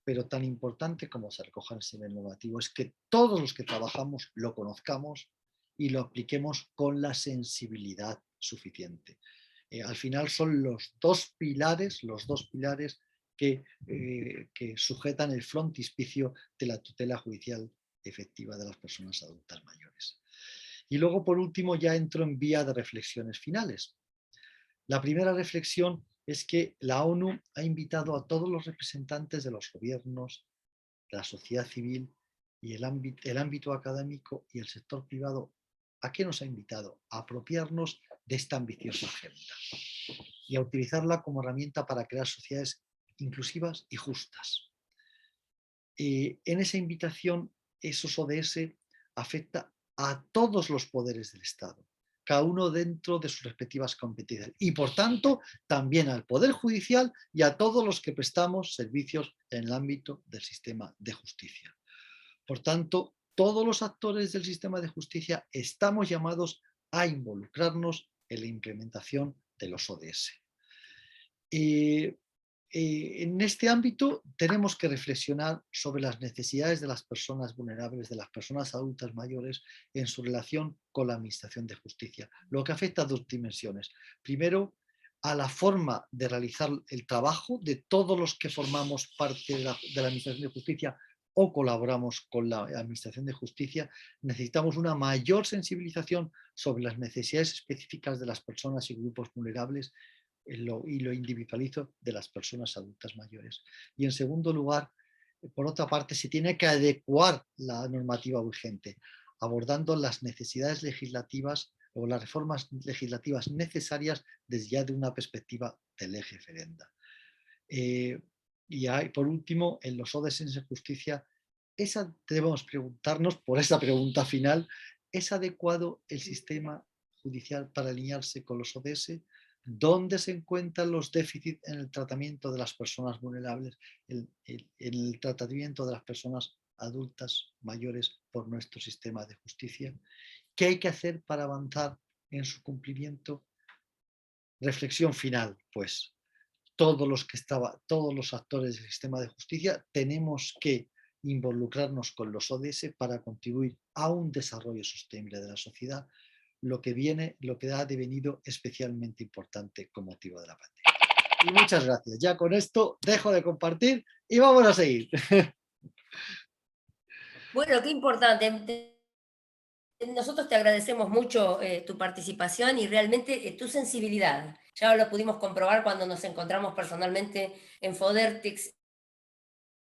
Pero tan importante como se recoja en ese nivel normativo es que todos los que trabajamos lo conozcamos y lo apliquemos con la sensibilidad suficiente. Al final son los dos pilares que sujetan el frontispicio de la tutela judicial efectiva de las personas adultas mayores. Y luego, por último, ya entro en vía de reflexiones finales. La primera reflexión es que la ONU ha invitado a todos los representantes de los gobiernos, la sociedad civil y el ámbito académico y el sector privado. ¿A qué nos ha invitado? A apropiarnos de esta ambiciosa agenda y a utilizarla como herramienta para crear sociedades inclusivas y justas. En esa invitación, esos ODS afecta a todos los poderes del Estado, cada uno dentro de sus respectivas competencias y, por tanto, también al Poder Judicial y a todos los que prestamos servicios en el ámbito del sistema de justicia. Por tanto, todos los actores del sistema de justicia estamos llamados a involucrarnos en la implementación de los ODS. En este ámbito tenemos que reflexionar sobre las necesidades de las personas vulnerables, de las personas adultas mayores en su relación con la Administración de Justicia, lo que afecta a dos dimensiones. Primero, a la forma de realizar el trabajo de todos los que formamos parte de la Administración de Justicia o colaboramos con la Administración de Justicia. Necesitamos una mayor sensibilización sobre las necesidades específicas de las personas y grupos vulnerables y lo individualizo de las personas adultas mayores. Y en segundo lugar, por otra parte, se tiene que adecuar la normativa vigente, abordando las necesidades legislativas o las reformas legislativas necesarias desde ya de una perspectiva de lege ferenda. Y por último, en los ODS en justicia, debemos preguntarnos por esa pregunta final, ¿es adecuado el sistema judicial para alinearse con los ODS? ¿Dónde se encuentran los déficits en el tratamiento de las personas vulnerables, en el tratamiento de las personas adultas mayores por nuestro sistema de justicia. ¿Qué hay que hacer para avanzar en su cumplimiento? Reflexión final, pues todos los actores del sistema de justicia tenemos que involucrarnos con los ODS para contribuir a un desarrollo sostenible de la sociedad, lo que ha devenido especialmente importante con motivo de la pandemia. Y muchas gracias. Ya con esto dejo de compartir y vamos a seguir. Bueno, qué importante. Nosotros te agradecemos mucho tu participación y realmente tu sensibilidad. Ya lo pudimos comprobar cuando nos encontramos personalmente en Fodertix,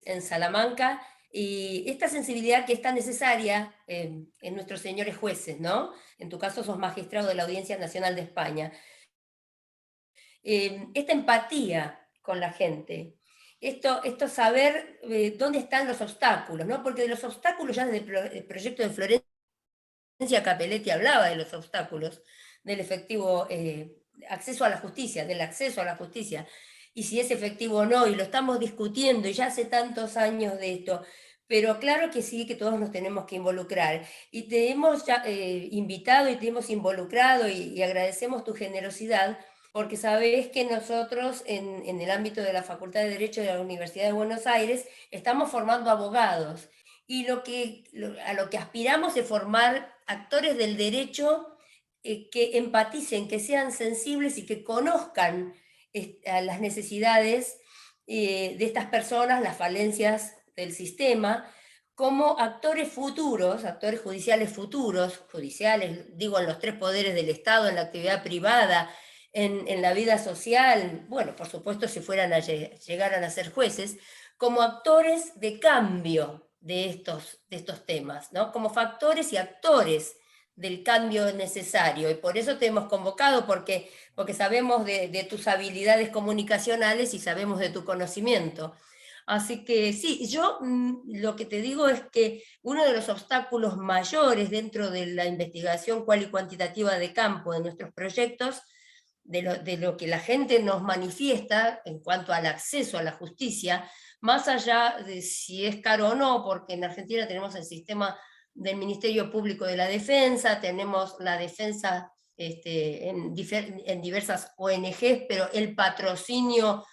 en Salamanca, y esta sensibilidad que es tan necesaria en nuestros señores jueces, ¿no? En tu caso sos magistrado de la Audiencia Nacional de España. Esta empatía con la gente, esto saber dónde están los obstáculos, ¿no? Porque de los obstáculos ya desde el proyecto de Florencia Capelletti hablaba de los obstáculos del efectivo acceso a la justicia, del acceso a la justicia, y si es efectivo o no, y lo estamos discutiendo, y ya hace tantos años de esto, pero claro que sí, que todos nos tenemos que involucrar, y te hemos ya, invitado y te hemos involucrado, y agradecemos tu generosidad, porque sabés que nosotros en el ámbito de la Facultad de Derecho de la Universidad de Buenos Aires estamos formando abogados, y a lo que aspiramos es formar actores del derecho que empaticen, que sean sensibles y que conozcan a las necesidades de estas personas, las falencias del sistema, como actores futuros, actores judiciales, digo, en los tres poderes del Estado, en la actividad privada, en la vida social, bueno, por supuesto, si llegaran a ser jueces, como actores de cambio de estos temas, ¿no? Como factores y actores del cambio necesario. Y por eso te hemos convocado, porque sabemos de tus habilidades comunicacionales y sabemos de tu conocimiento. Así que sí, yo lo que te digo es que uno de los obstáculos mayores dentro de la investigación cual y cuantitativa de campo de nuestros proyectos, de lo que la gente nos manifiesta en cuanto al acceso a la justicia, más allá de si es caro o no, porque en Argentina tenemos el sistema del Ministerio Público de la Defensa, tenemos la defensa en diversas ONGs, pero el patrocinio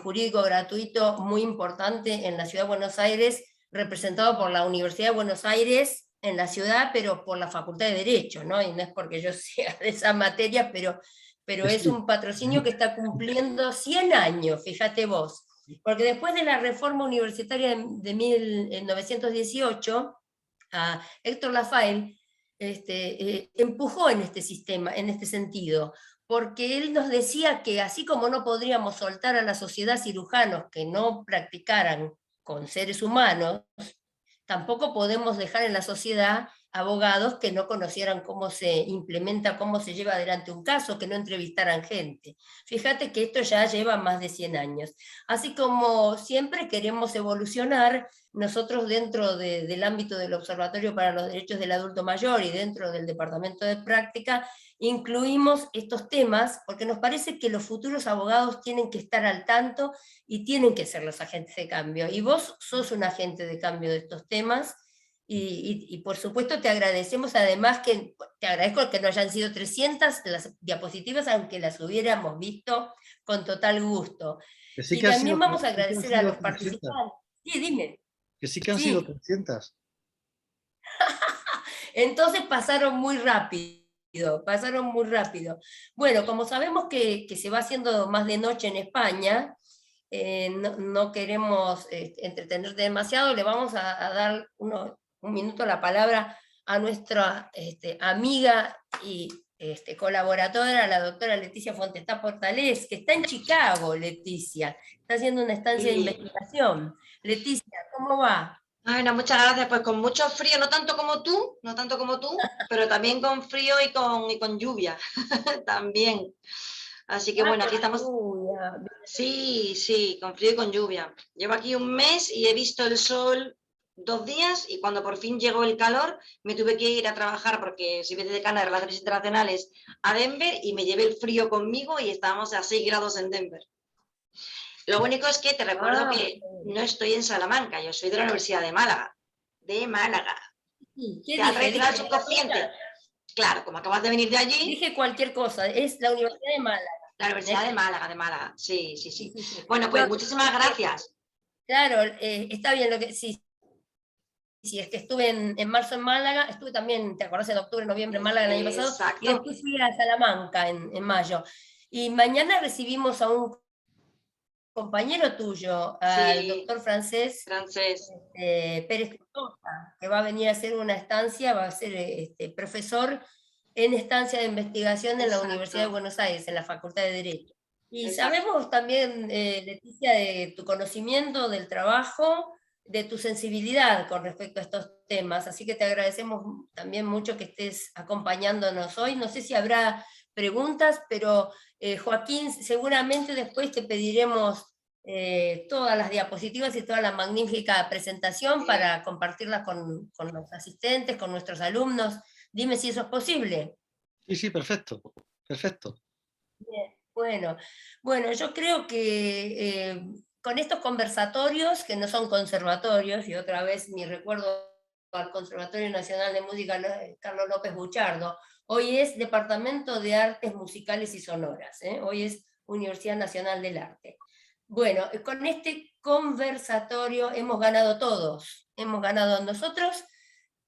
jurídico gratuito muy importante en la Ciudad de Buenos Aires, representado por la Universidad de Buenos Aires en la ciudad, pero por la Facultad de Derecho, ¿no? Y no es porque yo sea de esa materia, pero es un patrocinio que está cumpliendo 100 años, fíjate vos. Porque después de la reforma universitaria de 1918, a Héctor Lafayette empujó en este sistema, en este sentido, porque él nos decía que así como no podríamos soltar a la sociedad cirujanos que no practicaran con seres humanos, tampoco podemos dejar en la sociedad abogados que no conocieran cómo se implementa, cómo se lleva adelante un caso, que no entrevistaran gente. Fíjate que esto ya lleva más de 100 años. Así como siempre queremos evolucionar, nosotros dentro del ámbito del Observatorio para los Derechos del Adulto Mayor y dentro del Departamento de Práctica, incluimos estos temas porque nos parece que los futuros abogados tienen que estar al tanto y tienen que ser los agentes de cambio. Y vos sos un agente de cambio de estos temas, y por supuesto te agradecemos, además que te agradezco que no hayan sido 300 las diapositivas, aunque las hubiéramos visto con total gusto. Que sí Y que han también sido, vamos a sí que han agradecer a sido los 300. participantes. Sí, dime. Que sí que han sido Sí, 300. entonces pasaron muy rápido, pasaron muy rápido. Bueno, como sabemos que se va haciendo más de noche en España, no queremos entretener demasiado, le vamos a dar un minuto la palabra a nuestra amiga y colaboradora, la doctora Leticia Fontestá Portalés, que está en Chicago, Leticia, está haciendo una estancia de Y, investigación. Leticia, ¿cómo va? bueno, muchas gracias. Pues con mucho frío, no tanto como tú, no tanto como tú, pero también con frío y con lluvia también. Así que Ah, bueno, aquí con estamos. lluvia. Sí, sí, con frío y con lluvia. Llevo aquí un mes y he visto el sol 2 días y cuando por fin llegó el calor me tuve que ir a trabajar porque soy vicedecana de Relaciones Internacionales a Denver y me llevé el frío conmigo y estábamos a 6 grados en Denver. Lo único es que te recuerdo Ah, que no estoy en Salamanca, yo soy de la Universidad de Málaga. de Málaga. Sí, ¿qué ¿Te ha dije? traicionado el Dije, subconsciente? Claro, como acabas de venir de allí, dije cualquier cosa, es la Universidad de Málaga. la Universidad de Málaga. Sí, sí, Sí, sí. sí, sí. Bueno, No, pues muchísimas gracias. claro, está bien lo que sí. Sí, es que estuve en marzo en Málaga, estuve también, ¿te acordás? En octubre, noviembre en Málaga el año pasado, y Exacto. después fui a Salamanca en mayo. Y mañana recibimos a un compañero tuyo, al Sí, doctor francés francés. Pérez Costa, que va a venir a hacer una estancia, va a ser profesor en estancia de investigación en la Universidad de Exacto, Buenos Aires, en la Facultad de Derecho. Y exacto. sabemos también, Leticia, de tu conocimiento del trabajo, de tu sensibilidad con respecto a estos temas, así que te agradecemos también mucho que estés acompañándonos hoy. No sé si habrá preguntas, pero Joaquín, seguramente después te pediremos todas las diapositivas y toda la magnífica presentación para compartirlas con los asistentes, con nuestros alumnos. Dime si eso es posible. Sí, sí, perfecto, perfecto. Bien, bueno, yo creo que con estos conversatorios, que no son conservatorios, y otra vez mi recuerdo al Conservatorio Nacional de Música Carlos López Buchardo, hoy es Departamento de Artes Musicales y Sonoras, hoy es Universidad Nacional del Arte. Bueno, con este conversatorio hemos ganado todos, hemos ganado nosotros,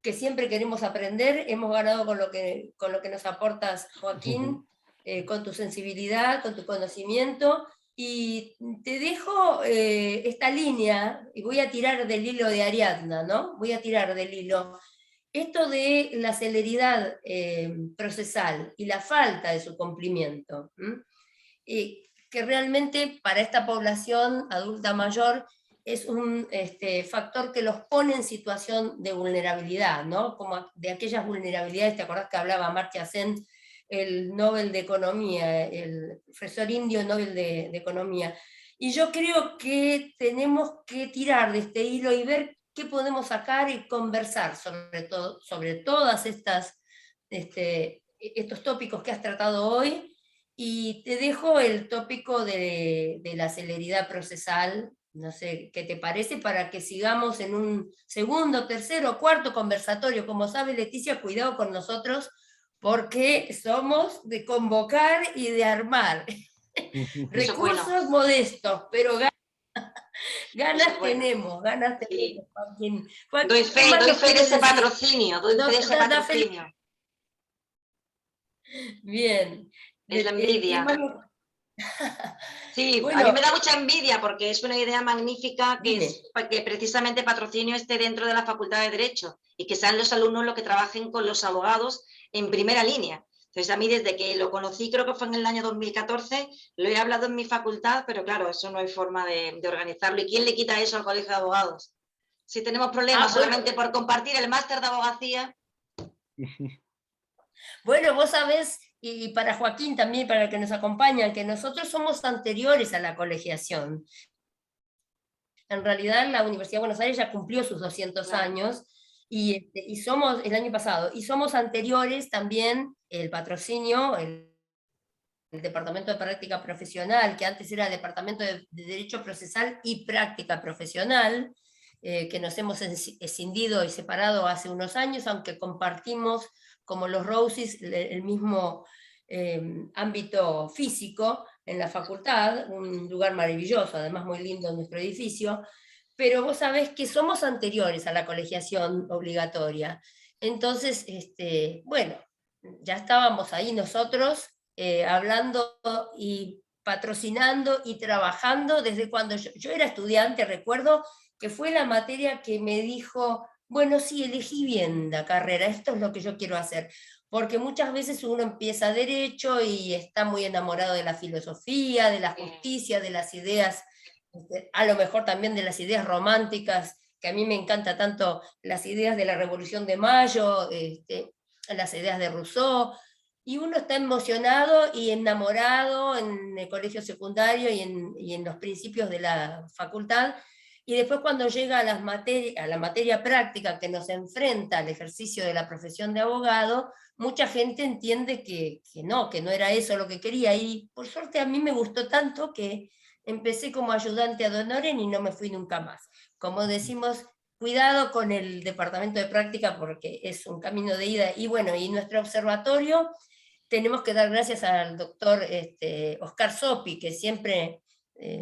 que siempre queremos aprender, hemos ganado con lo que nos aportas, Joaquín, con tu sensibilidad, con tu conocimiento, y te dejo esta línea, y voy a tirar del hilo de Ariadna, ¿no? Voy a tirar del hilo. Esto de la celeridad procesal y la falta de su cumplimiento, que realmente para esta población adulta mayor es un factor que los pone en situación de vulnerabilidad, ¿no? Como de aquellas vulnerabilidades, ¿te acordás que hablaba Amartya Sen, el Nobel de Economía, el profesor indio Nobel de Economía? Y yo creo que tenemos que tirar de este hilo y ver qué podemos sacar y conversar sobre todas estos tópicos que has tratado hoy, y te dejo el tópico de la celeridad procesal, no sé qué te parece, para que sigamos en un segundo, tercero, cuarto conversatorio. Como sabe Leticia, cuidado con nosotros, porque somos de convocar y de armar. Eso es bueno, Recursos modestos, pero eso es bueno. ganas Sí. tenemos, Joaquín. Doy Joaquín, ¿qué fe, más doy nos fe de quieres ese decir? patrocinio, doy fe de ese Da feliz. patrocinio. Bien. Es la ¿Qué envidia. más? Sí, a mí Bueno, me da mucha envidia porque es una idea magnífica que dime. es que precisamente patrocinio esté dentro de la Facultad de Derecho y que sean los alumnos los que trabajen con los abogados en primera línea. Entonces, a mí desde que lo conocí, creo que fue en el año 2014, lo he hablado en mi facultad, pero claro, eso no hay forma de organizarlo. ¿Y quién le quita eso al Colegio de Abogados? Si tenemos problemas Bueno, solamente por compartir el máster de abogacía. bueno, vos sabés, y para Joaquín también, para el que nos acompañan, que nosotros somos anteriores a la colegiación. En realidad, la Universidad de Buenos Aires ya cumplió sus 200 Claro. años, y somos, el año pasado, y somos anteriores también, el patrocinio, el Departamento de Práctica Profesional, que antes era el Departamento de Derecho Procesal y Práctica Profesional, que nos hemos escindido y separado hace unos años, aunque compartimos, como los Roses, el mismo ámbito físico en la facultad, un lugar maravilloso, además muy lindo en nuestro edificio, pero vos sabés que somos anteriores a la colegiación obligatoria. Entonces, bueno, ya estábamos ahí nosotros hablando y patrocinando y trabajando desde cuando yo era estudiante. Recuerdo que fue la materia que me dijo, bueno, sí, elegí bien la carrera, esto es lo que yo quiero hacer, porque muchas veces uno empieza derecho y está muy enamorado de la filosofía, de la justicia, de las ideas, a lo mejor también de las ideas románticas, que a mí me encanta tanto las ideas de la Revolución de Mayo, las ideas de Rousseau, y uno está emocionado y enamorado en el colegio secundario y en los principios de la facultad, y después cuando llega a la materia práctica que nos enfrenta al ejercicio de la profesión de abogado, mucha gente entiende que no era eso lo que quería, y por suerte a mí me gustó tanto que empecé como ayudante ad honorem y no me fui nunca más. Como decimos cuidado con el departamento de práctica porque es un camino de ida. Y bueno, y nuestro observatorio, tenemos que dar gracias al doctor Oscar Sopi, que siempre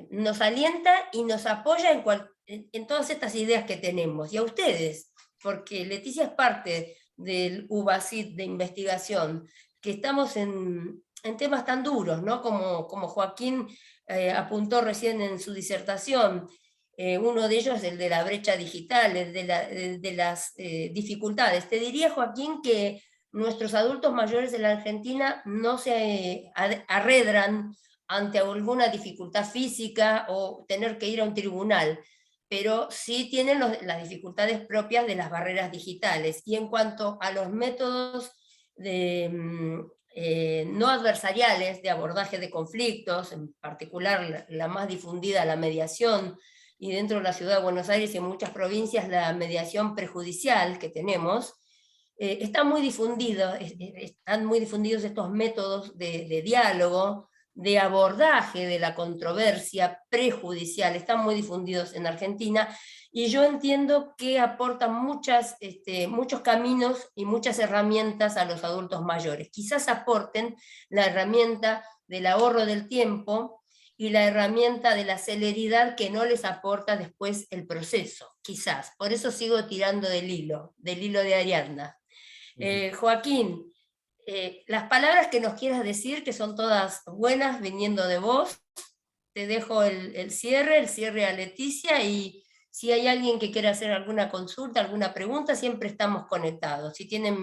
nos alienta y nos apoya en todas estas ideas que tenemos. Y a ustedes, porque Leticia es parte del UBACIT de investigación, que estamos en temas tan duros, ¿no? Como Joaquín apuntó recién en su disertación. Uno de ellos, el de la brecha digital, el de las dificultades. Te diría, Joaquín, que nuestros adultos mayores en la Argentina no se arredran ante alguna dificultad física o tener que ir a un tribunal, pero sí tienen las dificultades propias de las barreras digitales. Y en cuanto a los métodos no adversariales de abordaje de conflictos, en particular la más difundida, la mediación, y dentro de la ciudad de Buenos Aires y en muchas provincias la mediación prejudicial que tenemos, están muy difundidos estos métodos de diálogo, de abordaje de la controversia prejudicial, están muy difundidos en Argentina, y yo entiendo que aportan muchos caminos y muchas herramientas a los adultos mayores. Quizás aporten la herramienta del ahorro del tiempo y la herramienta de la celeridad que no les aporta después el proceso, quizás. Por eso sigo tirando del hilo de Ariadna. Joaquín, las palabras que nos quieras decir, que son todas buenas viniendo de vos, te dejo el cierre a Leticia, y si hay alguien que quiera hacer alguna consulta, alguna pregunta, siempre estamos conectados. Si tienen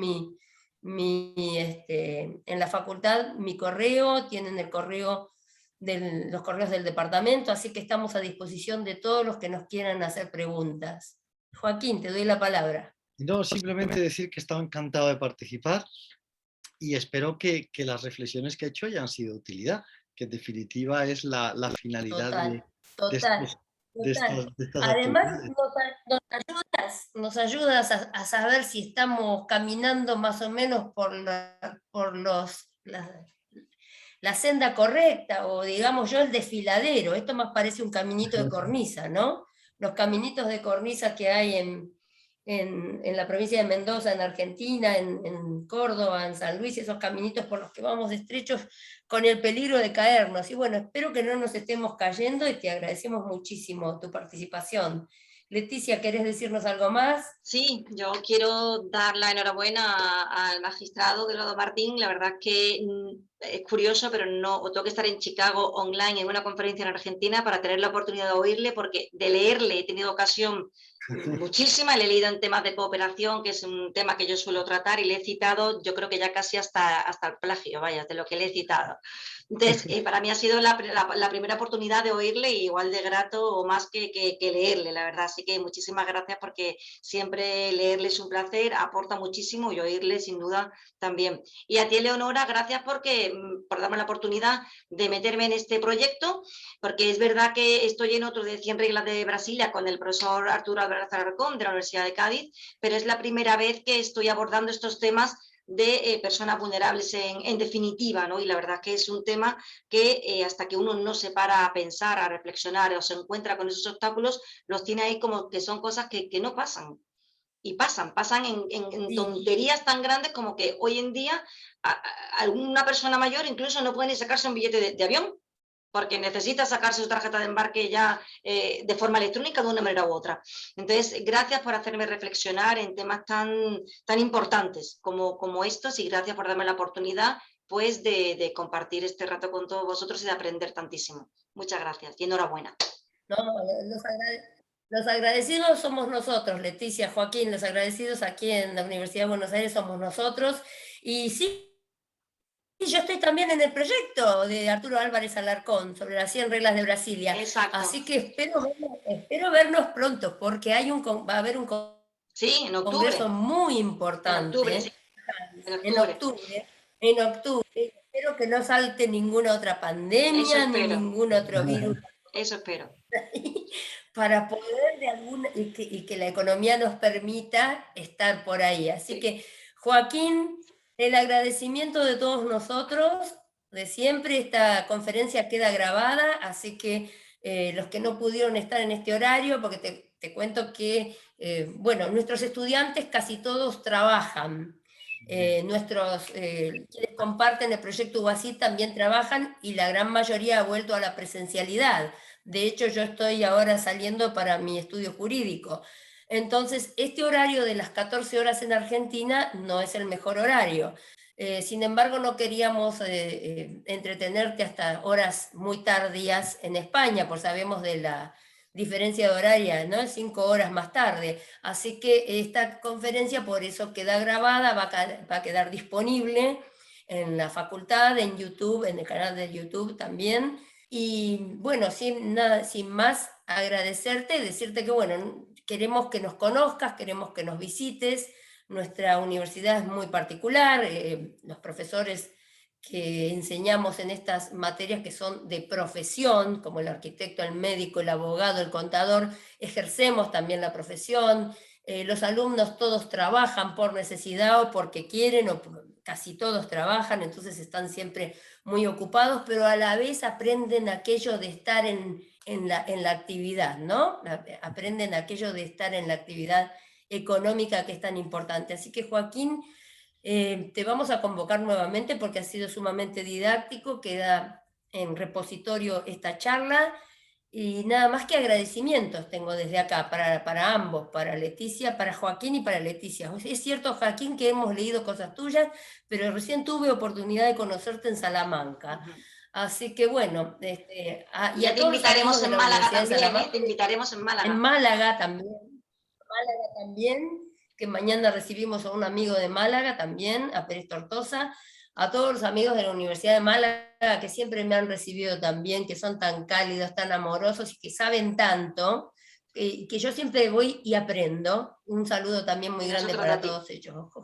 en la facultad mi correo, tienen el correo los correos del departamento, así que estamos a disposición de todos los que nos quieran hacer preguntas. Joaquín, te doy la palabra. No, simplemente decir que estaba encantado de participar y espero que las reflexiones que he hecho hayan sido de utilidad, que en definitiva es la finalidad Total. de estas Además, actividades. nos ayudas a saber si estamos caminando más o menos por la senda correcta, o digamos yo el desfiladero. Esto más parece un caminito de cornisa, ¿no? Los caminitos de cornisa que hay en la provincia de Mendoza, en Argentina, en Córdoba, en San Luis, esos caminitos por los que vamos estrechos con el peligro de caernos. Y bueno, espero que no nos estemos cayendo, y te agradecemos muchísimo tu participación. Leticia, ¿querés decirnos algo más? Sí, yo quiero dar la enhorabuena al magistrado Eduardo Martín. La verdad que es curioso, pero no, tengo que estar en Chicago online en una conferencia en Argentina para tener la oportunidad de oírle, porque de leerle he tenido ocasión muchísima, le he leído en temas de cooperación, que es un tema que yo suelo tratar, y le he citado, yo creo que ya casi hasta el plagio, vaya, de lo que le he citado. Entonces, para mí ha sido la primera oportunidad de oírle, y igual de grato o más que leerle, la verdad. Así que muchísimas gracias, porque siempre leerle es un placer, aporta muchísimo, y oírle sin duda también. Y a ti, Eleonora, gracias por darme la oportunidad de meterme en este proyecto, porque es verdad que estoy en otro de 100 reglas de Brasilia con el profesor Arturo Álvarez Alarcón de la Universidad de Cádiz, pero es la primera vez que estoy abordando estos temas de personas vulnerables en definitiva, ¿no? Y la verdad que es un tema que hasta que uno no se para a pensar, a reflexionar, o se encuentra con esos obstáculos, los tiene ahí como que son cosas que no pasan. Y pasan en tonterías tan grandes como que hoy en día alguna persona mayor incluso no puede ni sacarse un billete de avión, porque necesita sacarse su tarjeta de embarque ya de forma electrónica de una manera u otra. Entonces, gracias por hacerme reflexionar en temas tan importantes como estos, y gracias por darme la oportunidad, pues, de compartir este rato con todos vosotros y de aprender tantísimo. Muchas gracias y enhorabuena. No, los agradecidos somos nosotros, Leticia, Joaquín, los agradecidos aquí en la Universidad de Buenos Aires somos nosotros. Y sí, yo estoy también en el proyecto de Arturo Álvarez Alarcón sobre las 100 reglas de Brasilia. Exacto. Así que espero vernos pronto, porque va a haber un sí, en octubre. congreso muy importante. En octubre. En octubre. Espero que no salte ninguna otra pandemia, ni ningún otro virus. Eso espero. Para poder y que la economía nos permita estar por ahí. Así que, Joaquín, el agradecimiento de todos nosotros, de siempre. Esta conferencia queda grabada, así que los que no pudieron estar en este horario, porque te cuento que, bueno, nuestros estudiantes casi todos trabajan. Quienes comparten el proyecto UBASI también trabajan y la gran mayoría ha vuelto a la presencialidad. De hecho, yo estoy ahora saliendo para mi estudio jurídico. Entonces, este horario de las 14 horas en Argentina no es el mejor horario. Sin embargo, no queríamos entretenerte hasta horas muy tardías en España, porque sabemos de la diferencia de horaria, ¿no? 5 horas más tarde. Así que esta conferencia por eso queda grabada, va a quedar disponible en la facultad, en YouTube, en el canal de YouTube también. Y bueno, sin más, agradecerte, decirte que bueno, queremos que nos conozcas, queremos que nos visites. Nuestra universidad es muy particular, los profesores que enseñamos en estas materias que son de profesión, como el arquitecto, el médico, el abogado, el contador, ejercemos también la profesión. Los alumnos todos trabajan por necesidad o porque quieren, casi todos trabajan, entonces están siempre muy ocupados, pero a la vez aprenden aquello de estar en la actividad, ¿no? Aprenden aquello de estar en la actividad económica que es tan importante. Así que Joaquín, te vamos a convocar nuevamente porque ha sido sumamente didáctico, queda en repositorio esta charla y nada más que agradecimientos tengo desde acá para ambos, para Leticia, para Joaquín y para Leticia. Es cierto, Joaquín, que hemos leído cosas tuyas, pero recién tuve oportunidad de conocerte en Salamanca. Así que bueno, y ya a te todos los invitaremos alumnos de en la Málaga Universidad de también, Salamanca, te invitaremos en Málaga. en Málaga también, que mañana recibimos a un amigo de Málaga también, a Pérez Tortosa, a todos los amigos de la Universidad de Málaga que siempre me han recibido también, que son tan cálidos, tan amorosos y que saben tanto, que yo siempre voy y aprendo. Un saludo también muy grande para todos ellos.